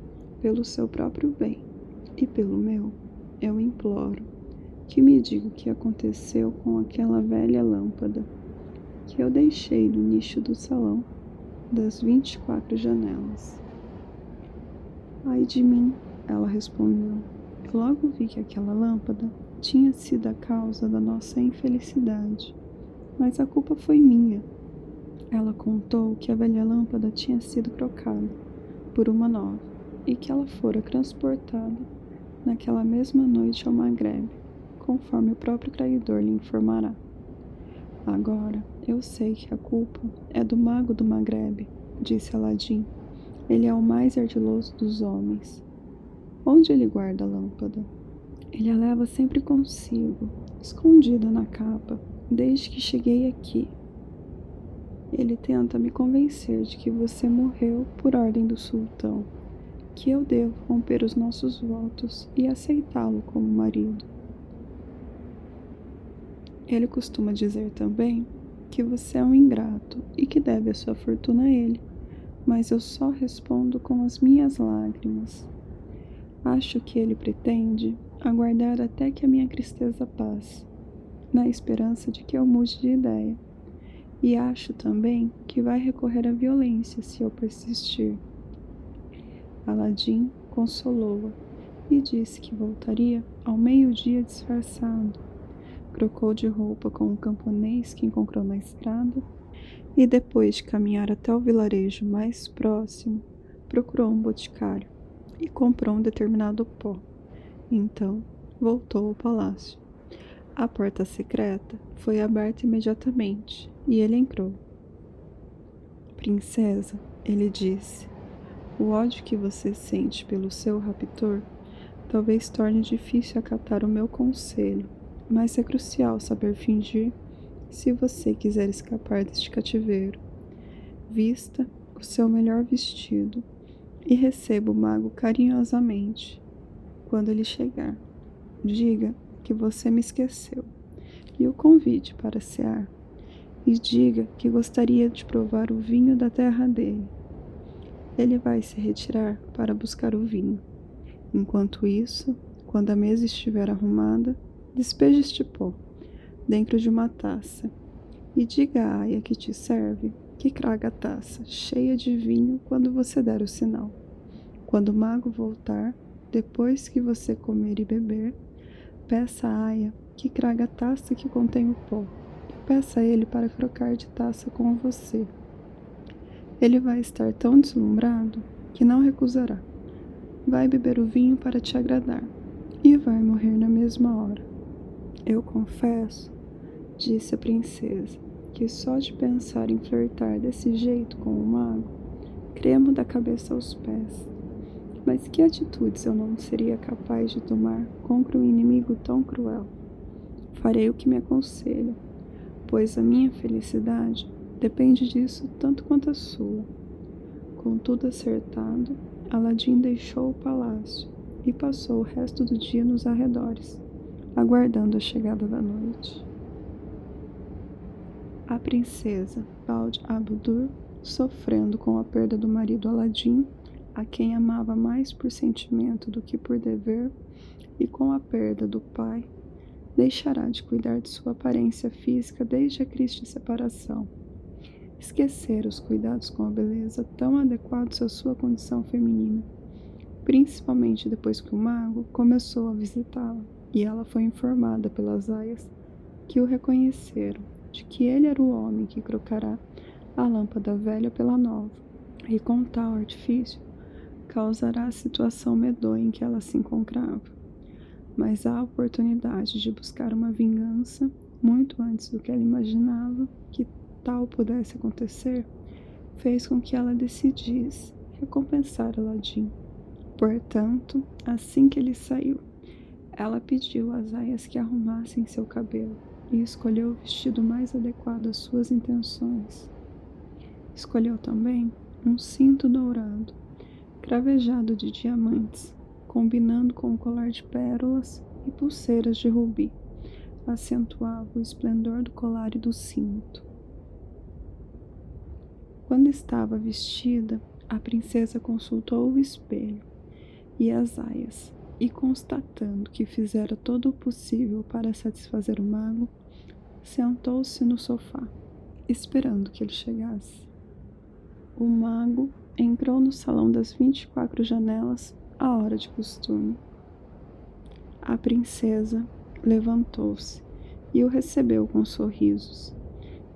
pelo seu próprio bem e pelo meu, eu imploro que me diga o que aconteceu com aquela velha lâmpada que eu deixei no nicho do salão das 24 janelas. Ai de mim, ela respondeu. Eu logo vi que aquela lâmpada tinha sido a causa da nossa infelicidade, mas a culpa foi minha. Ela contou que a velha lâmpada tinha sido trocada por uma nova e que ela fora transportada naquela mesma noite ao Maghreb, conforme o próprio traidor lhe informará. Agora, eu sei que a culpa é do mago do Maghreb, disse Aladim. Ele é o mais ardiloso dos homens. Onde ele guarda a lâmpada? Ele a leva sempre consigo, escondida na capa, desde que cheguei aqui. Ele tenta me convencer de que você morreu por ordem do sultão, que eu devo romper os nossos votos e aceitá-lo como marido. Ele costuma dizer também que você é um ingrato e que deve a sua fortuna a ele, mas eu só respondo com as minhas lágrimas. Acho que ele pretende aguardar até que a minha tristeza passe, na esperança de que eu mude de ideia. E acho também que vai recorrer à violência se eu persistir. Aladim consolou-a e disse que voltaria ao meio-dia disfarçado. Trocou de roupa com um camponês que encontrou na estrada e, depois de caminhar até o vilarejo mais próximo, procurou um boticário e comprou um determinado pó. Então, voltou ao palácio. A porta secreta foi aberta imediatamente e ele entrou. Princesa, ele disse, o ódio que você sente pelo seu raptor talvez torne difícil acatar o meu conselho, mas é crucial saber fingir se você quiser escapar deste cativeiro. Vista o seu melhor vestido e receba o mago carinhosamente. Quando ele chegar, diga que você me esqueceu e o convide para cear. E diga que gostaria de provar o vinho da terra dele. Ele vai se retirar para buscar o vinho. Enquanto isso, quando a mesa estiver arrumada, despeje este pó dentro de uma taça e diga à aia que te serve que traga a taça cheia de vinho quando você der o sinal. Quando o mago voltar, depois que você comer e beber, peça à aia que traga a taça que contém o pó e peça a ele para trocar de taça com você. Ele vai estar tão deslumbrado que não recusará. Vai beber o vinho para te agradar e vai morrer na mesma hora. Eu confesso, disse a princesa, que só de pensar em flertar desse jeito com o mago, tremo da cabeça aos pés. Mas que atitudes eu não seria capaz de tomar contra um inimigo tão cruel? Farei o que me aconselha, pois a minha felicidade depende disso tanto quanto a sua. Com tudo acertado, Aladim deixou o palácio e passou o resto do dia nos arredores, aguardando a chegada da noite. A princesa Bald Abudur, sofrendo com a perda do marido Aladim, a quem amava mais por sentimento do que por dever, e com a perda do pai, deixará de cuidar de sua aparência física desde a triste separação. Esquecer os cuidados com a beleza tão adequados à sua condição feminina, principalmente depois que o mago começou a visitá-la e ela foi informada pelas aias que o reconheceram, de que ele era o homem que trocará a lâmpada velha pela nova, e com tal artifício causará a situação medonha em que ela se encontrava. Mas a oportunidade de buscar uma vingança, muito antes do que ela imaginava que tal pudesse acontecer, fez com que ela decidisse recompensar Aladim. Portanto, assim que ele saiu, ela pediu às aias que arrumassem seu cabelo e escolheu o vestido mais adequado às suas intenções. Escolheu também um cinto dourado, cravejado de diamantes, combinando com um colar de pérolas e pulseiras de rubi. Acentuava o esplendor do colar e do cinto. Quando estava vestida, a princesa consultou o espelho e as aias, e constatando que fizera todo o possível para satisfazer o mago, sentou-se no sofá, esperando que ele chegasse. O mago entrou no salão das 24 janelas à hora de costume. A princesa levantou-se e o recebeu com sorrisos,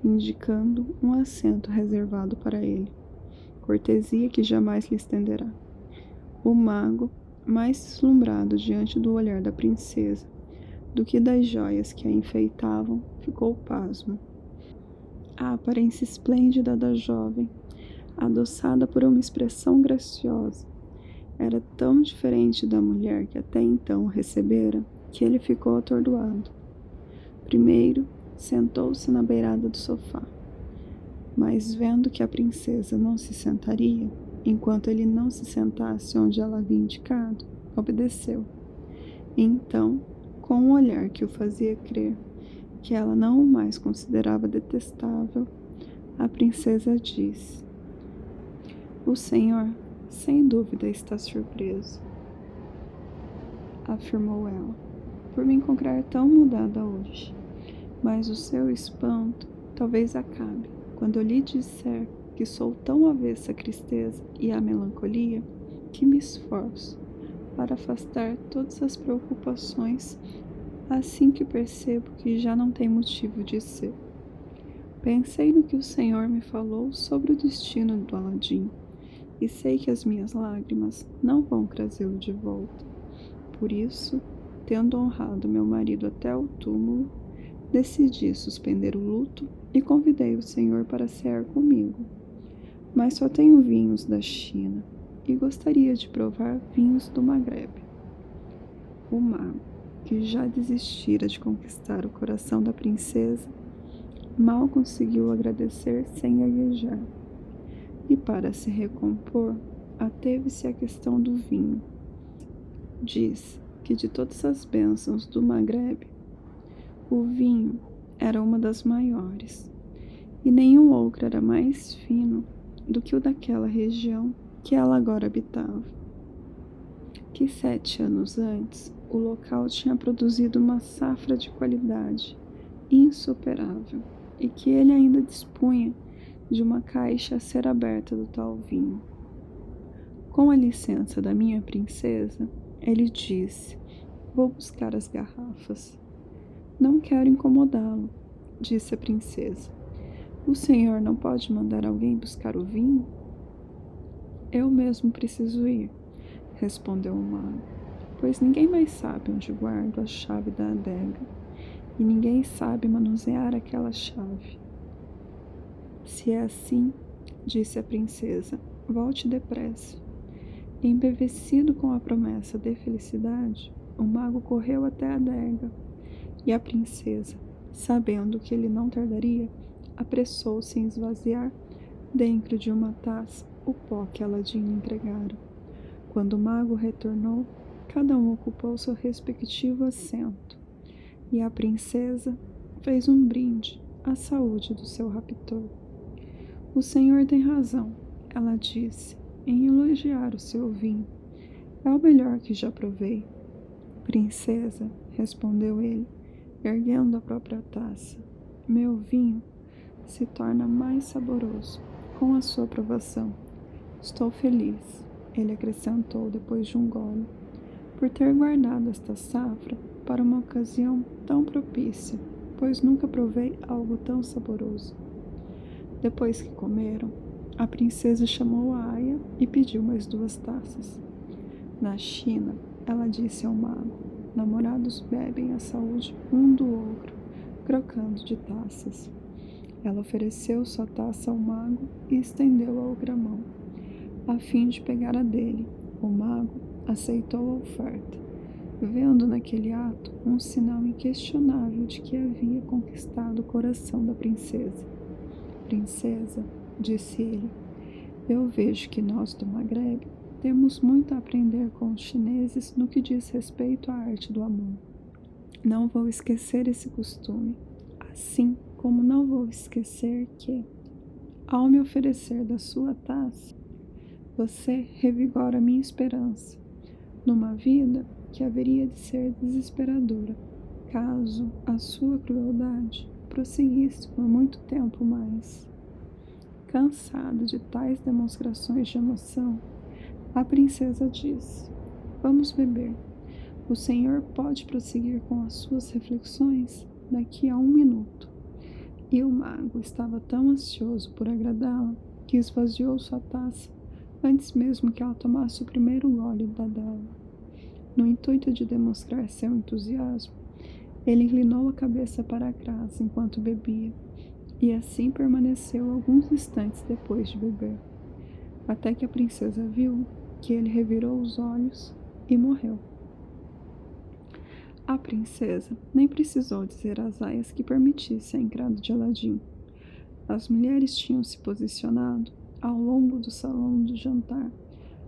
indicando um assento reservado para ele, cortesia que jamais lhe estenderá. O mago, mais deslumbrado diante do olhar da princesa do que das joias que a enfeitavam, ficou pasmo. A aparência esplêndida da jovem, adoçada por uma expressão graciosa, era tão diferente da mulher que até então o recebera que ele ficou atordoado. Primeiro, sentou-se na beirada do sofá, mas vendo que a princesa não se sentaria, enquanto ele não se sentasse onde ela havia indicado, obedeceu. Então, com um olhar que o fazia crer que ela não o mais considerava detestável, a princesa disse: "O senhor, sem dúvida, está surpreso", afirmou ela, "por me encontrar tão mudada hoje. Mas o seu espanto talvez acabe quando eu lhe disser que sou tão avessa à tristeza e à melancolia que me esforço para afastar todas as preocupações assim que percebo que já não tem motivo de ser. Pensei no que o Senhor me falou sobre o destino do Aladim e sei que as minhas lágrimas não vão trazê-lo de volta. Por isso, tendo honrado meu marido até o túmulo, decidi suspender o luto e convidei o Senhor para cear comigo. Mas só tenho vinhos da China e gostaria de provar vinhos do Maghreb." O mago, que já desistira de conquistar o coração da princesa, mal conseguiu agradecer sem gaguejar. E para se recompor, ateve-se à questão do vinho. Diz que de todas as bênçãos do Maghreb, o vinho era uma das maiores, e nenhum outro era mais fino do que o daquela região que ela agora habitava. Que 7 anos antes, o local tinha produzido uma safra de qualidade insuperável e que ele ainda dispunha de uma caixa a ser aberta do tal vinho. Com a licença da minha princesa, ele disse: "Vou buscar as garrafas." "Não quero incomodá-lo", disse a princesa. "O senhor não pode mandar alguém buscar o vinho?" "Eu mesmo preciso ir", respondeu o mago, "pois ninguém mais sabe onde guardo a chave da adega, e ninguém sabe manusear aquela chave." "Se é assim", disse a princesa, "volte depressa." Embevecido com a promessa de felicidade, o mago correu até a adega, e a princesa, sabendo que ele não tardaria, apressou-se em esvaziar dentro de uma taça o pó que Aladim lhe entregara. Quando o mago retornou, cada um ocupou seu respectivo assento, e a princesa fez um brinde à saúde do seu raptor. "O senhor tem razão", ela disse, "em elogiar o seu vinho. É o melhor que já provei." "Princesa", respondeu ele, erguendo a própria taça, "meu vinho se torna mais saboroso com a sua aprovação. Estou feliz", ele acrescentou depois de um gole, "por ter guardado esta safra para uma ocasião tão propícia, pois nunca provei algo tão saboroso." Depois que comeram, a princesa chamou a aia e pediu mais 2 taças. Na China, ela disse ao mago, namorados bebem a saúde um do outro, trocando de taças. Ela ofereceu sua taça ao mago e estendeu a outra mão, a fim de pegar a dele. O mago aceitou a oferta, vendo naquele ato um sinal inquestionável de que havia conquistado o coração da princesa. "Princesa", disse ele, "eu vejo que nós do Maghreb temos muito a aprender com os chineses no que diz respeito à arte do amor. Não vou esquecer esse costume, assim como não vou esquecer que, Ao me oferecer da sua taça, você revigora minha esperança numa vida que haveria de ser desesperadora, caso a sua crueldade prosseguisse por muito tempo mais. Cansada de tais demonstrações de emoção, a princesa disse: Vamos beber. O senhor pode prosseguir com as suas reflexões daqui a 1 minuto. E o mago estava tão ansioso por agradá-la que esvaziou sua taça antes mesmo que ela tomasse o primeiro gole da dela. No intuito de demonstrar seu entusiasmo, ele inclinou a cabeça para trás enquanto bebia, e assim permaneceu alguns instantes depois de beber, até que a princesa viu que ele revirou os olhos e morreu. A princesa nem precisou dizer às aias que permitisse a entrada de Aladim. As mulheres tinham se posicionado ao longo do salão do jantar,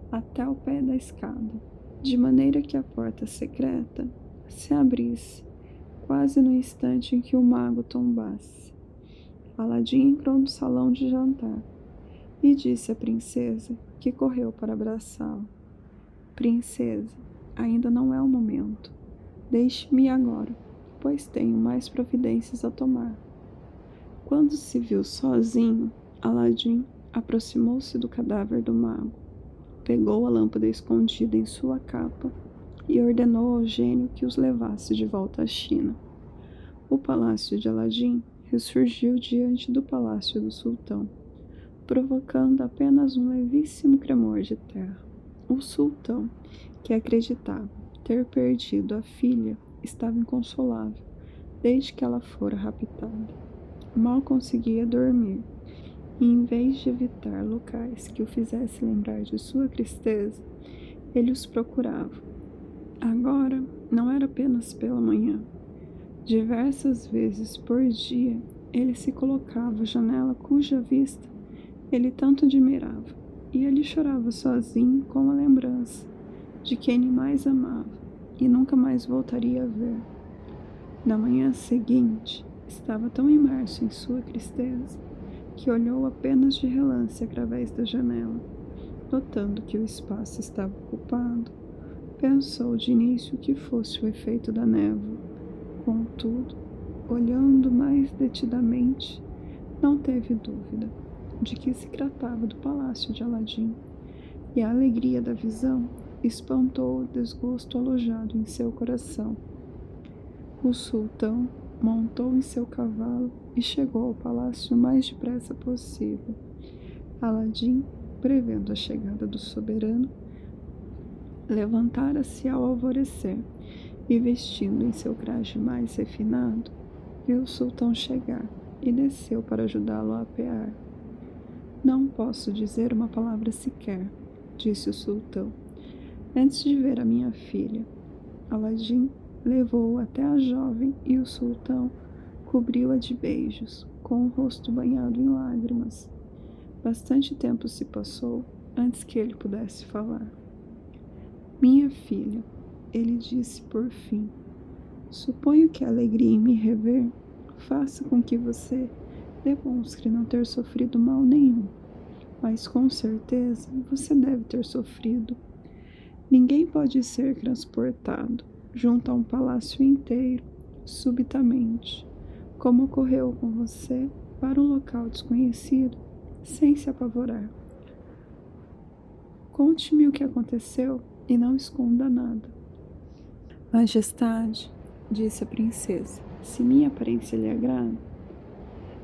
até o pé da escada, de maneira que a porta secreta se abrisse quase no instante em que o mago tombasse. Aladim entrou no salão de jantar e disse à princesa, que correu para abraçá-la: Princesa, ainda não é o momento. Deixe-me agora, pois tenho mais providências a tomar. Quando se viu sozinho, Aladim aproximou-se do cadáver do mago, pegou a lâmpada escondida em sua capa e ordenou ao gênio que os levasse de volta à China. O palácio de Aladim ressurgiu diante do palácio do sultão, provocando apenas um levíssimo tremor de terra. O sultão, que acreditava ter perdido a filha, estava inconsolável desde que ela fora raptada. Mal conseguia dormir, e em vez de evitar locais que o fizessem lembrar de sua tristeza, ele os procurava. Agora não era apenas pela manhã. Diversas vezes por dia, ele se colocava à janela cuja vista ele tanto admirava, e ele chorava sozinho com a lembrança de quem ele mais amava e nunca mais voltaria a ver. Na manhã seguinte, estava tão imerso em sua tristeza que olhou apenas de relance através da janela. Notando que o espaço estava ocupado, pensou de início que fosse o efeito da névoa. Contudo, olhando mais detidamente, não teve dúvida de que se tratava do palácio de Aladim, e a alegria da visão espantou o desgosto alojado em seu coração. O sultão montou em seu cavalo e chegou ao palácio o mais depressa possível. Aladim, prevendo a chegada do soberano, levantara-se ao alvorecer e, vestindo em seu traje mais refinado, viu o sultão chegar e desceu para ajudá-lo a apear. Não posso dizer uma palavra sequer, disse o sultão, antes de ver a minha filha. Aladim levou-o até a jovem e o sultão cobriu-a de beijos, com o rosto banhado em lágrimas. Bastante tempo se passou antes que ele pudesse falar. Minha filha, ele disse por fim, suponho que a alegria em me rever faça com que você demonstre não ter sofrido mal nenhum, mas com certeza você deve ter sofrido. Ninguém pode ser transportado junto a um palácio inteiro, subitamente, como ocorreu com você, para um local desconhecido, sem se apavorar. Conte-me o que aconteceu e não esconda nada. Majestade, disse a princesa, se minha aparência lhe agrada,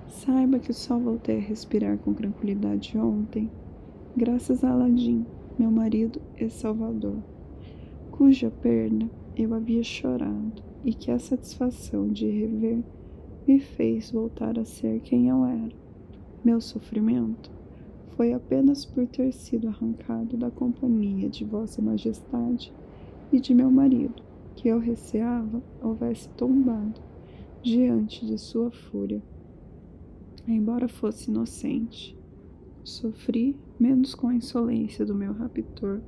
saiba que só voltei a respirar com tranquilidade ontem, graças a Aladim, meu marido e salvador, cuja perda eu havia chorado, e que a satisfação de rever me fez voltar a ser quem eu era. Meu sofrimento foi apenas por ter sido arrancado da companhia de Vossa Majestade e de meu marido, que eu receava houvesse tombado diante de sua fúria. Embora fosse inocente, sofri menos com a insolência do meu raptor,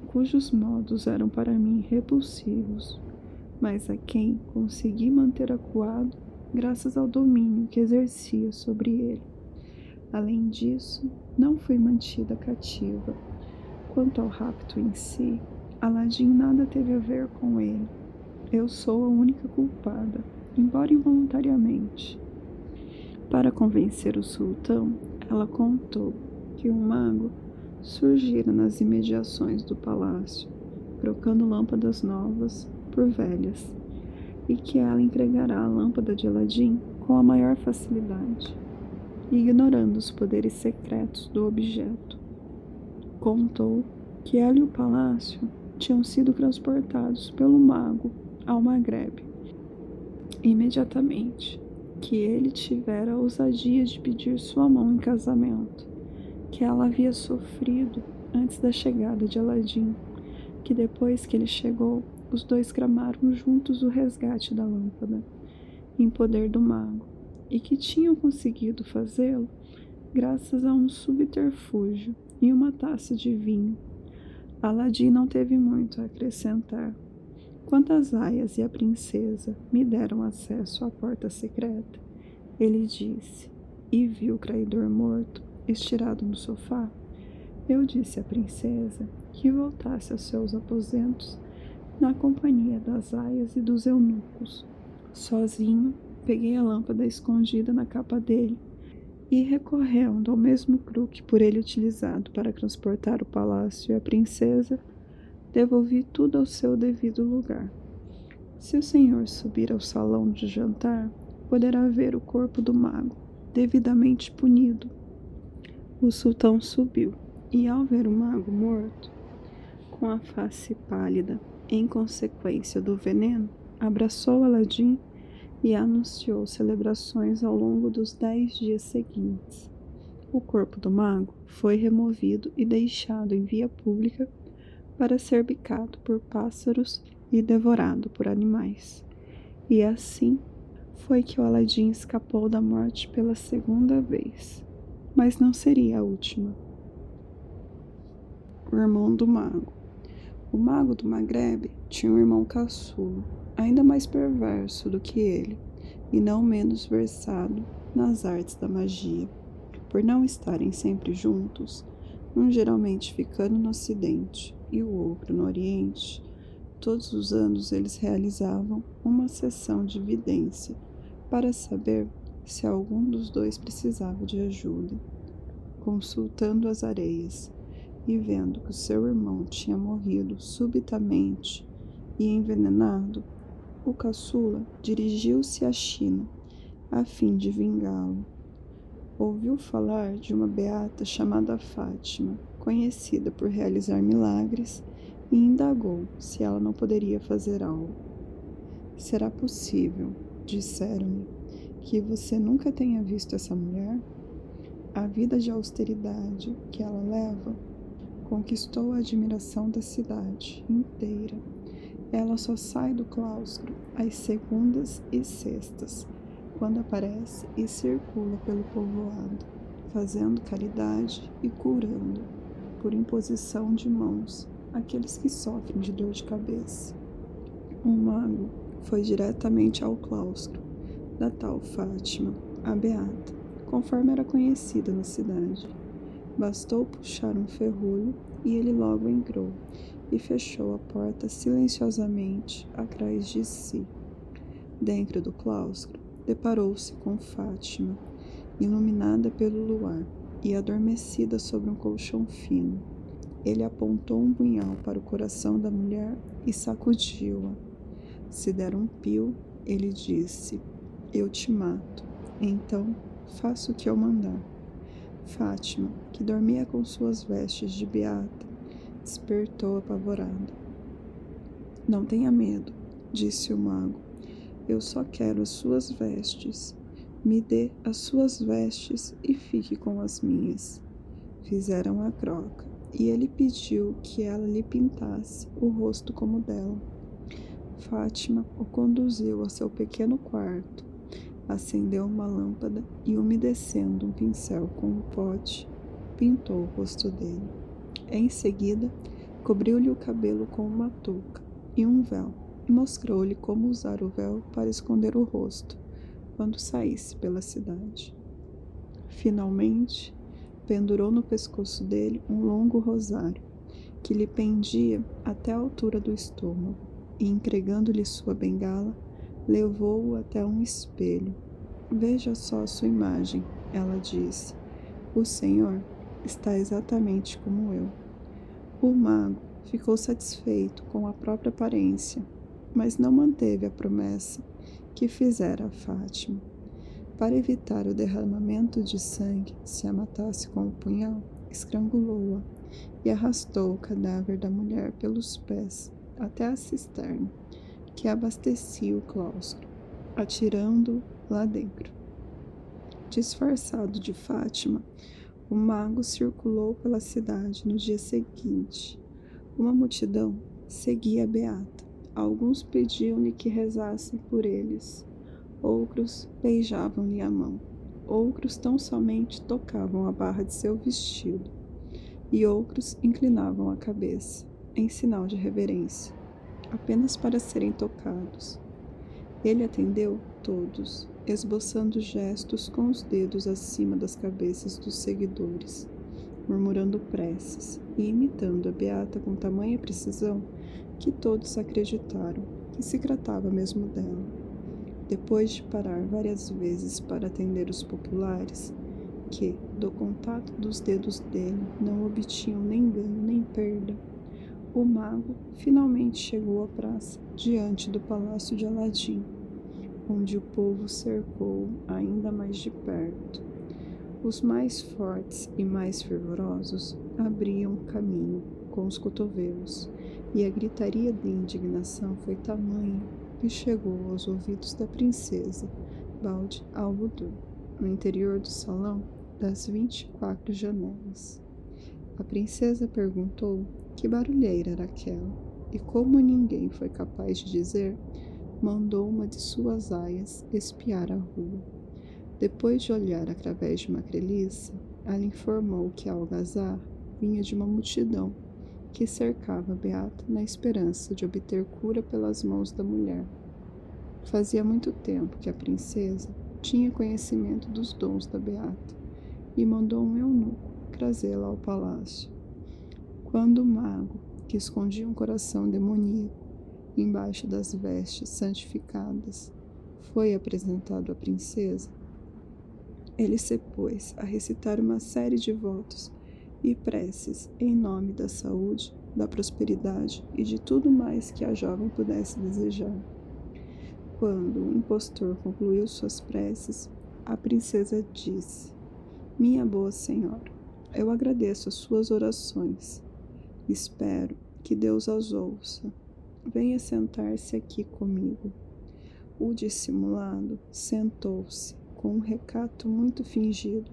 cujos modos eram para mim repulsivos, mas a quem consegui manter acuado graças ao domínio que exercia sobre ele. Além disso, não fui mantida cativa. Quanto ao rapto em si, Aladim nada teve a ver com ele. Eu sou a única culpada, embora involuntariamente. Para convencer o sultão, ela contou que um mago surgira nas imediações do palácio, trocando lâmpadas novas por velhas, e que ela entregará a lâmpada de Aladim com a maior facilidade, ignorando os poderes secretos do objeto. Contou que ela e o palácio tinham sido transportados pelo mago ao Maghreb. Imediatamente, que ele tivera a ousadia de pedir sua mão em casamento, que ela havia sofrido antes da chegada de Aladim, que depois que ele chegou, os dois tramaram juntos o resgate da lâmpada, em poder do mago, e que tinham conseguido fazê-lo graças a um subterfúgio e uma taça de vinho. Aladim não teve muito a acrescentar. Quando as aias e a princesa me deram acesso à porta secreta, ele disse, e viu o traidor morto, estirado no sofá, eu disse à princesa que voltasse aos seus aposentos na companhia das aias e dos eunucos. Sozinho, peguei a lâmpada escondida na capa dele e, recorrendo ao mesmo truque por ele utilizado para transportar o palácio e a princesa, devolvi tudo ao seu devido lugar. Se o senhor subir ao salão de jantar, poderá ver o corpo do mago, devidamente punido. O sultão subiu, e ao ver o mago morto, com a face pálida, em consequência do veneno, abraçou Aladim e anunciou celebrações ao longo dos 10 dias seguintes. O corpo do mago foi removido e deixado em via pública para ser picado por pássaros e devorado por animais. E assim foi que o Aladim escapou da morte pela segunda vez. Mas não seria a última. O irmão do mago. O mago do Maghreb tinha um irmão caçula, ainda mais perverso do que ele, e não menos versado nas artes da magia. Por não estarem sempre juntos, um geralmente ficando no ocidente e o outro no oriente, todos os anos eles realizavam uma sessão de vidência para saber se algum dos dois precisava de ajuda. Consultando as areias e vendo que o seu irmão tinha morrido subitamente e envenenado, o caçula dirigiu-se à China a fim de vingá-lo. Ouviu falar de uma beata chamada Fátima, conhecida por realizar milagres, e indagou se ela não poderia fazer algo. Será possível, disseram-lhe, que você nunca tenha visto essa mulher? A vida de austeridade que ela leva conquistou a admiração da cidade inteira. Ela só sai do claustro às segundas e sextas, quando aparece e circula pelo povoado, fazendo caridade e curando, por imposição de mãos, aqueles que sofrem de dor de cabeça. Um mago foi diretamente ao claustro da tal Fátima, a beata, conforme era conhecida na cidade. Bastou puxar um ferrolho e ele logo entrou e fechou a porta silenciosamente atrás de si. Dentro do claustro, deparou-se com Fátima, iluminada pelo luar e adormecida sobre um colchão fino. Ele apontou um punhal para o coração da mulher e sacudiu-a. Se der um pio, ele disse, eu te mato, então faça o que eu mandar. Fátima, que dormia com suas vestes de beata, despertou apavorada. Não tenha medo, disse o mago. Eu só quero as suas vestes. Me dê as suas vestes e fique com as minhas. Fizeram a troca, e ele pediu que ela lhe pintasse o rosto como dela. Fátima o conduziu a seu pequeno quarto. Acendeu uma lâmpada e, umedecendo um pincel com um pote, pintou o rosto dele. Em seguida, cobriu-lhe o cabelo com uma touca e um véu e mostrou-lhe como usar o véu para esconder o rosto quando saísse pela cidade. Finalmente, pendurou no pescoço dele um longo rosário, que lhe pendia até a altura do estômago, e, entregando-lhe sua bengala, levou-o até um espelho. Veja só sua imagem, ela disse. O senhor está exatamente como eu. O mago ficou satisfeito com a própria aparência, mas não manteve a promessa que fizera a Fátima. Para evitar o derramamento de sangue, se a matasse com o punhal, estrangulou-a e arrastou o cadáver da mulher pelos pés até a cisterna que abastecia o claustro, atirando-o lá dentro. Disfarçado de Fátima, o mago circulou pela cidade no dia seguinte. Uma multidão seguia a beata. Alguns pediam-lhe que rezassem por eles. Outros beijavam-lhe a mão. Outros tão somente tocavam a barra de seu vestido. E outros inclinavam a cabeça, em sinal de reverência, apenas para serem tocados. Ele atendeu todos, esboçando gestos com os dedos acima das cabeças dos seguidores, murmurando preces e imitando a beata com tamanha precisão que todos acreditaram que se tratava mesmo dela. Depois de parar várias vezes para atender os populares, que, do contato dos dedos dele, não obtinham nem ganho nem perda, o mago finalmente chegou à praça diante do palácio de Aladim, onde o povo cercou ainda mais de perto. Os mais fortes e mais fervorosos abriam caminho com os cotovelos, e a gritaria de indignação foi tamanha que chegou aos ouvidos da princesa Balde al-Budur, no interior do salão das 24 janelas. A princesa perguntou que barulheira era aquela, e como ninguém foi capaz de dizer, mandou uma de suas aias espiar a rua. Depois de olhar através de uma treliça, ela informou que a algazarra vinha de uma multidão que cercava a beata na esperança de obter cura pelas mãos da mulher. Fazia muito tempo que a princesa tinha conhecimento dos dons da beata e mandou um eunuco trazê-la ao palácio. Quando o mago, que escondia um coração demoníaco embaixo das vestes santificadas, foi apresentado à princesa, ele se pôs a recitar uma série de votos e preces em nome da saúde, da prosperidade e de tudo mais que a jovem pudesse desejar. Quando o impostor concluiu suas preces, a princesa disse: Minha boa senhora, eu agradeço as suas orações. Espero que Deus as ouça. Venha sentar-se aqui comigo. O dissimulado sentou-se com um recato muito fingido,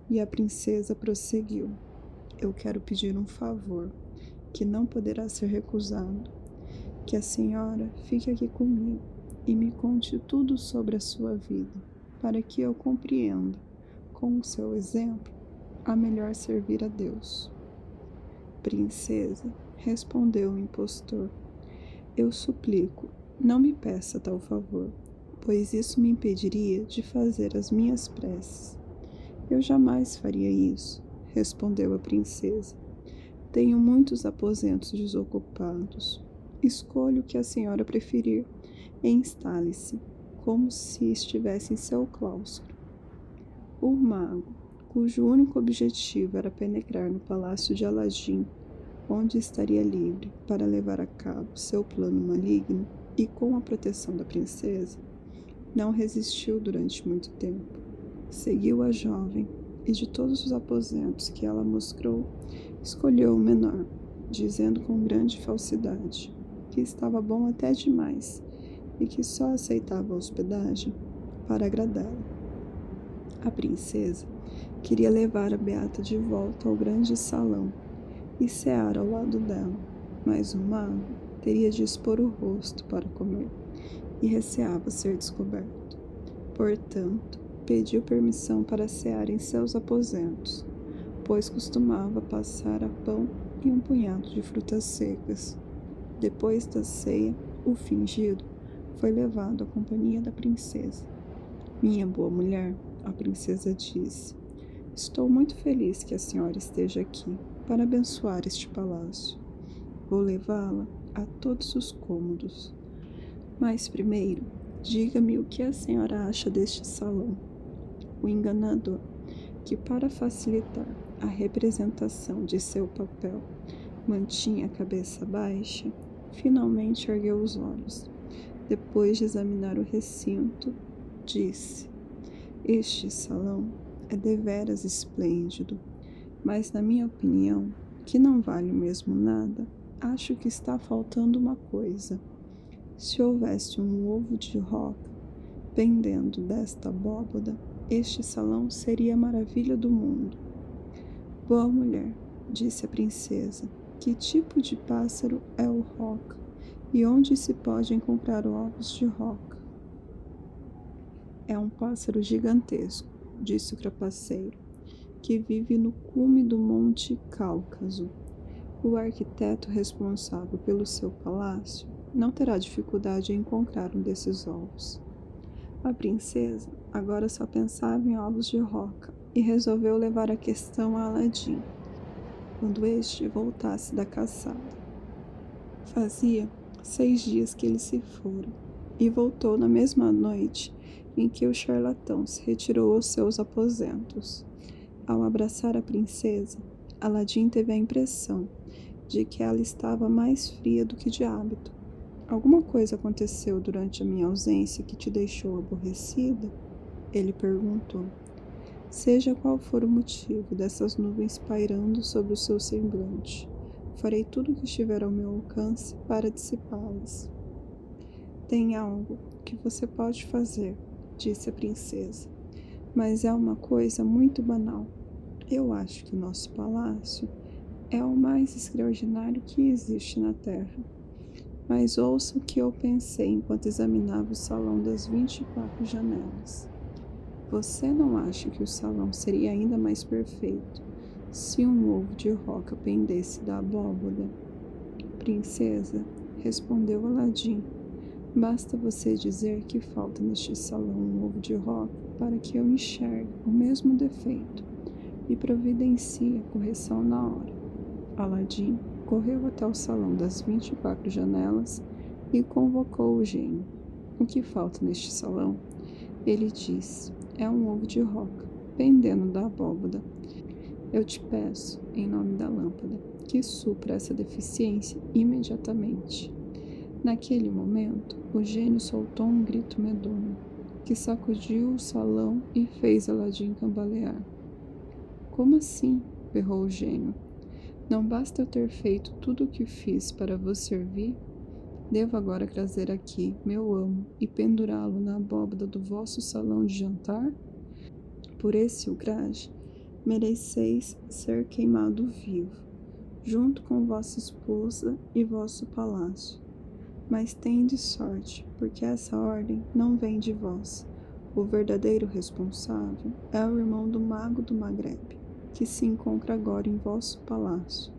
e a princesa prosseguiu: Eu quero pedir um favor, que não poderá ser recusado. Que a senhora fique aqui comigo e me conte tudo sobre a sua vida, para que eu compreenda, com o seu exemplo, a melhor servir a Deus. Princesa, respondeu o impostor, eu suplico, não me peça tal favor, pois isso me impediria de fazer as minhas preces. Eu jamais faria isso, respondeu a princesa. Tenho muitos aposentos desocupados. Escolha o que a senhora preferir e instale-se, como se estivesse em seu claustro. O mago, cujo único objetivo era penetrar no palácio de Aladim, onde estaria livre para levar a cabo seu plano maligno e com a proteção da princesa, não resistiu durante muito tempo. Seguiu a jovem e de todos os aposentos que ela mostrou, escolheu o menor, dizendo com grande falsidade que estava bom até demais e que só aceitava a hospedagem para agradá-la. A princesa queria levar a beata de volta ao grande salão e cear ao lado dela, mas o mago teria de expor o rosto para comer e receava ser descoberto. Portanto, pediu permissão para cear em seus aposentos, pois costumava passar a pão e um punhado de frutas secas. Depois da ceia, o fingido foi levado à companhia da princesa. Minha boa mulher, a princesa disse, Estou muito feliz que a senhora esteja aqui para abençoar este palácio. Vou levá-la a todos os cômodos. Mas primeiro, diga-me o que a senhora acha deste salão. O enganador, que para facilitar a representação de seu papel mantinha a cabeça baixa, finalmente ergueu os olhos. Depois de examinar o recinto, disse: Este salão é deveras esplêndido, mas na minha opinião, que não vale mesmo nada, acho que está faltando uma coisa. Se houvesse um ovo de roca pendendo desta abóbada, este salão seria a maravilha do mundo. Boa mulher, disse a princesa, que tipo de pássaro é o roca e onde se pode encontrar ovos de roca? É um pássaro gigantesco, disse o trapaceiro, que vive no cume do Monte Cáucaso. O arquiteto responsável pelo seu palácio não terá dificuldade em encontrar um desses ovos. A princesa agora só pensava em ovos de roca e resolveu levar a questão a Aladim, quando este voltasse da caçada. Fazia 6 dias que ele se fora e voltou na mesma noite em que o charlatão se retirou aos seus aposentos. Ao abraçar a princesa, Aladim teve a impressão de que ela estava mais fria do que de hábito. Alguma coisa aconteceu durante a minha ausência que te deixou aborrecida? Ele perguntou. Seja qual for o motivo dessas nuvens pairando sobre o seu semblante, farei tudo o que estiver ao meu alcance para dissipá-las. Tem algo que você pode fazer, disse a princesa, mas é uma coisa muito banal. Eu acho que nosso palácio é o mais extraordinário que existe na Terra. Mas ouça o que eu pensei enquanto examinava o salão das 24 janelas. Você não acha que o salão seria ainda mais perfeito se um ovo de roca pendesse da abóbada? Princesa, respondeu Aladim, basta você dizer que falta neste salão um ovo de roca para que eu enxergue o mesmo defeito e providencie a correção na hora. Aladim correu até o salão das 24 janelas e convocou o gênio. O que falta neste salão? Ele disse, é um ovo de roca, pendendo da abóbada. Eu te peço, em nome da lâmpada, que supra essa deficiência imediatamente. Naquele momento, o gênio soltou um grito medonho, que sacudiu o salão e fez Aladim cambalear. Como assim? Berrou o gênio. Não basta eu ter feito tudo o que fiz para vos servir? Devo agora trazer aqui meu amo e pendurá-lo na abóbada do vosso salão de jantar? Por esse ultraje, mereceis ser queimado vivo, junto com vossa esposa e vosso palácio. Mas tendes sorte, porque essa ordem não vem de vós. O verdadeiro responsável é o irmão do mago do Maghreb, que se encontra agora em vosso palácio,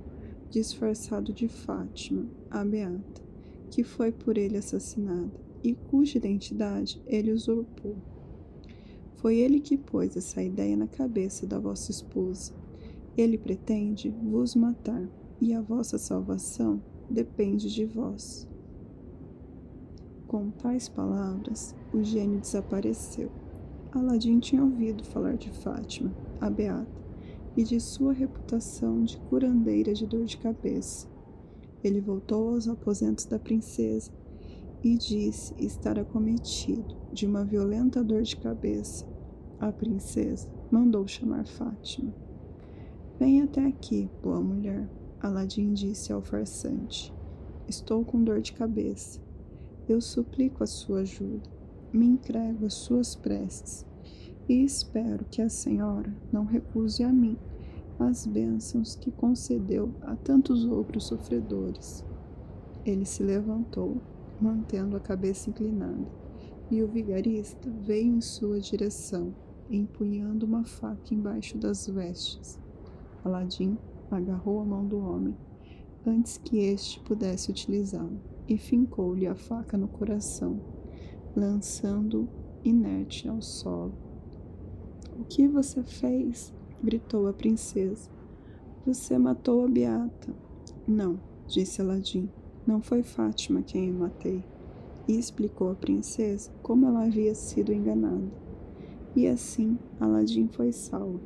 disfarçado de Fátima, a beata, que foi por ele assassinada e cuja identidade ele usurpou. Foi ele que pôs essa ideia na cabeça da vossa esposa. Ele pretende vos matar e a vossa salvação depende de vós. Com tais palavras, o gênio desapareceu. Aladim tinha ouvido falar de Fátima, a beata, e de sua reputação de curandeira de dor de cabeça. Ele voltou aos aposentos da princesa e disse estar acometido de uma violenta dor de cabeça. A princesa mandou chamar Fátima. Venha até aqui, boa mulher, Aladim disse ao farsante. Estou com dor de cabeça. Eu suplico a sua ajuda. Me entrego às suas preces e espero que a senhora não recuse a mim as bênçãos que concedeu a tantos outros sofredores. Ele se levantou, mantendo a cabeça inclinada, e o vigarista veio em sua direção, empunhando uma faca embaixo das vestes. Aladim agarrou a mão do homem, antes que este pudesse utilizá-la, e fincou-lhe a faca no coração, lançando-o inerte ao solo. O que você fez? gritou a princesa. Você matou a beata. Não, disse Aladim. Não foi Fátima quem eu matei. E explicou à princesa como ela havia sido enganada. E assim, Aladim foi salvo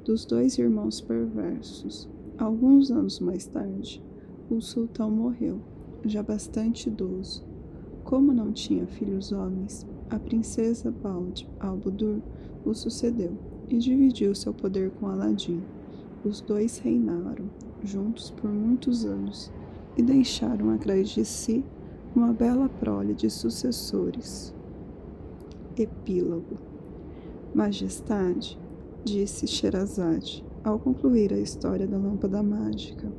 dos 2 irmãos perversos. Alguns anos mais tarde, o sultão morreu, já bastante idoso. Como não tinha filhos homens, a princesa Bald al-Budur o sucedeu e dividiu seu poder com Aladim. Os 2 reinaram juntos por muitos anos e deixaram atrás de si uma bela prole de sucessores. Epílogo. Majestade, disse Sherazade, ao concluir a história da lâmpada mágica,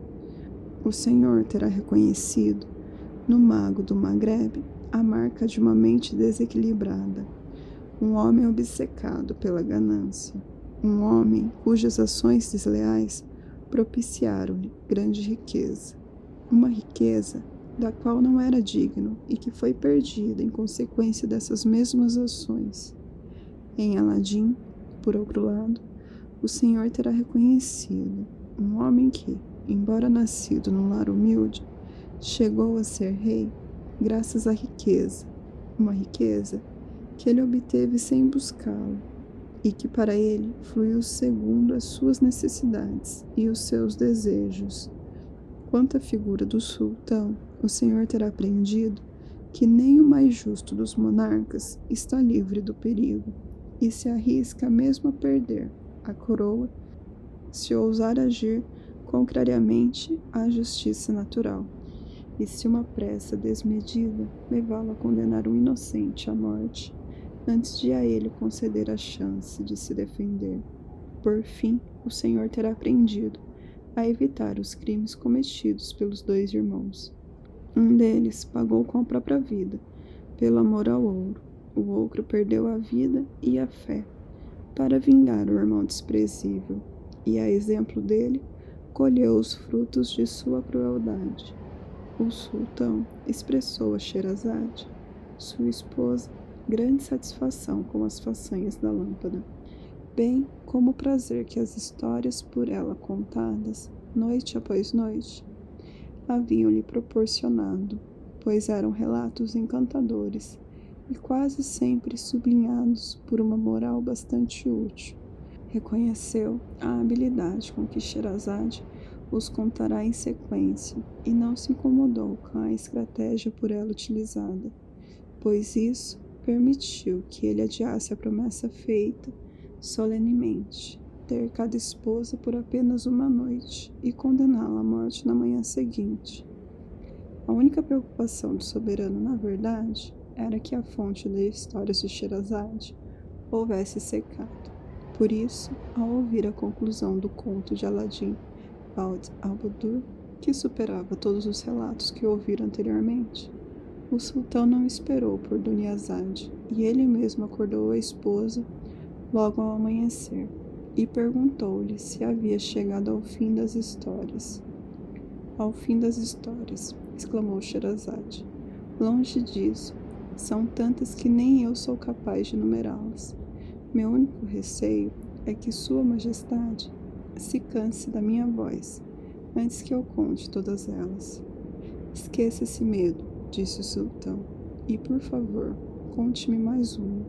o senhor terá reconhecido, no mago do Maghreb, a marca de uma mente desequilibrada, um homem obcecado pela ganância, um homem cujas ações desleais propiciaram-lhe grande riqueza, uma riqueza da qual não era digno e que foi perdida em consequência dessas mesmas ações. Em Aladim, por outro lado, o senhor terá reconhecido um homem que, embora nascido num lar humilde, chegou a ser rei graças à riqueza, uma riqueza que ele obteve sem buscá-la e que para ele fluiu segundo as suas necessidades e os seus desejos. Quanto à figura do sultão, o senhor terá aprendido que nem o mais justo dos monarcas está livre do perigo e se arrisca mesmo a perder a coroa se ousar agir contrariamente à justiça natural, e se uma pressa desmedida levá-lo a condenar um inocente à morte, antes de a ele conceder a chance de se defender. Por fim, o senhor terá aprendido a evitar os crimes cometidos pelos 2 irmãos. Um deles pagou com a própria vida, pelo amor ao ouro. O outro perdeu a vida e a fé, para vingar o irmão desprezível, e, a exemplo dele, colheu os frutos de sua crueldade. O sultão expressou a Sherazade, sua esposa, grande satisfação com as façanhas da lâmpada, bem como o prazer que as histórias por ela contadas, noite após noite, haviam-lhe proporcionado, pois eram relatos encantadores e quase sempre sublinhados por uma moral bastante útil. Reconheceu a habilidade com que Sherazade os contará em sequência e não se incomodou com a estratégia por ela utilizada, pois isso permitiu que ele adiasse a promessa feita solenemente, ter cada esposa por apenas uma noite e condená-la à morte na manhã seguinte. A única preocupação do soberano, na verdade, era que a fonte das histórias de Sherazade houvesse secado. Por isso, ao ouvir a conclusão do conto de Aladim Bald al-Budur, que superava todos os relatos que ouvira anteriormente, o sultão não esperou por Duniazade e ele mesmo acordou a esposa logo ao amanhecer e perguntou-lhe se havia chegado ao fim das histórias. Ao fim das histórias, exclamou Sherazade. Longe disso, são tantas que nem eu sou capaz de numerá-las. Meu único receio é que Sua Majestade se canse da minha voz, antes que eu conte todas elas. Esqueça esse medo, disse o sultão, e por favor, conte-me mais uma.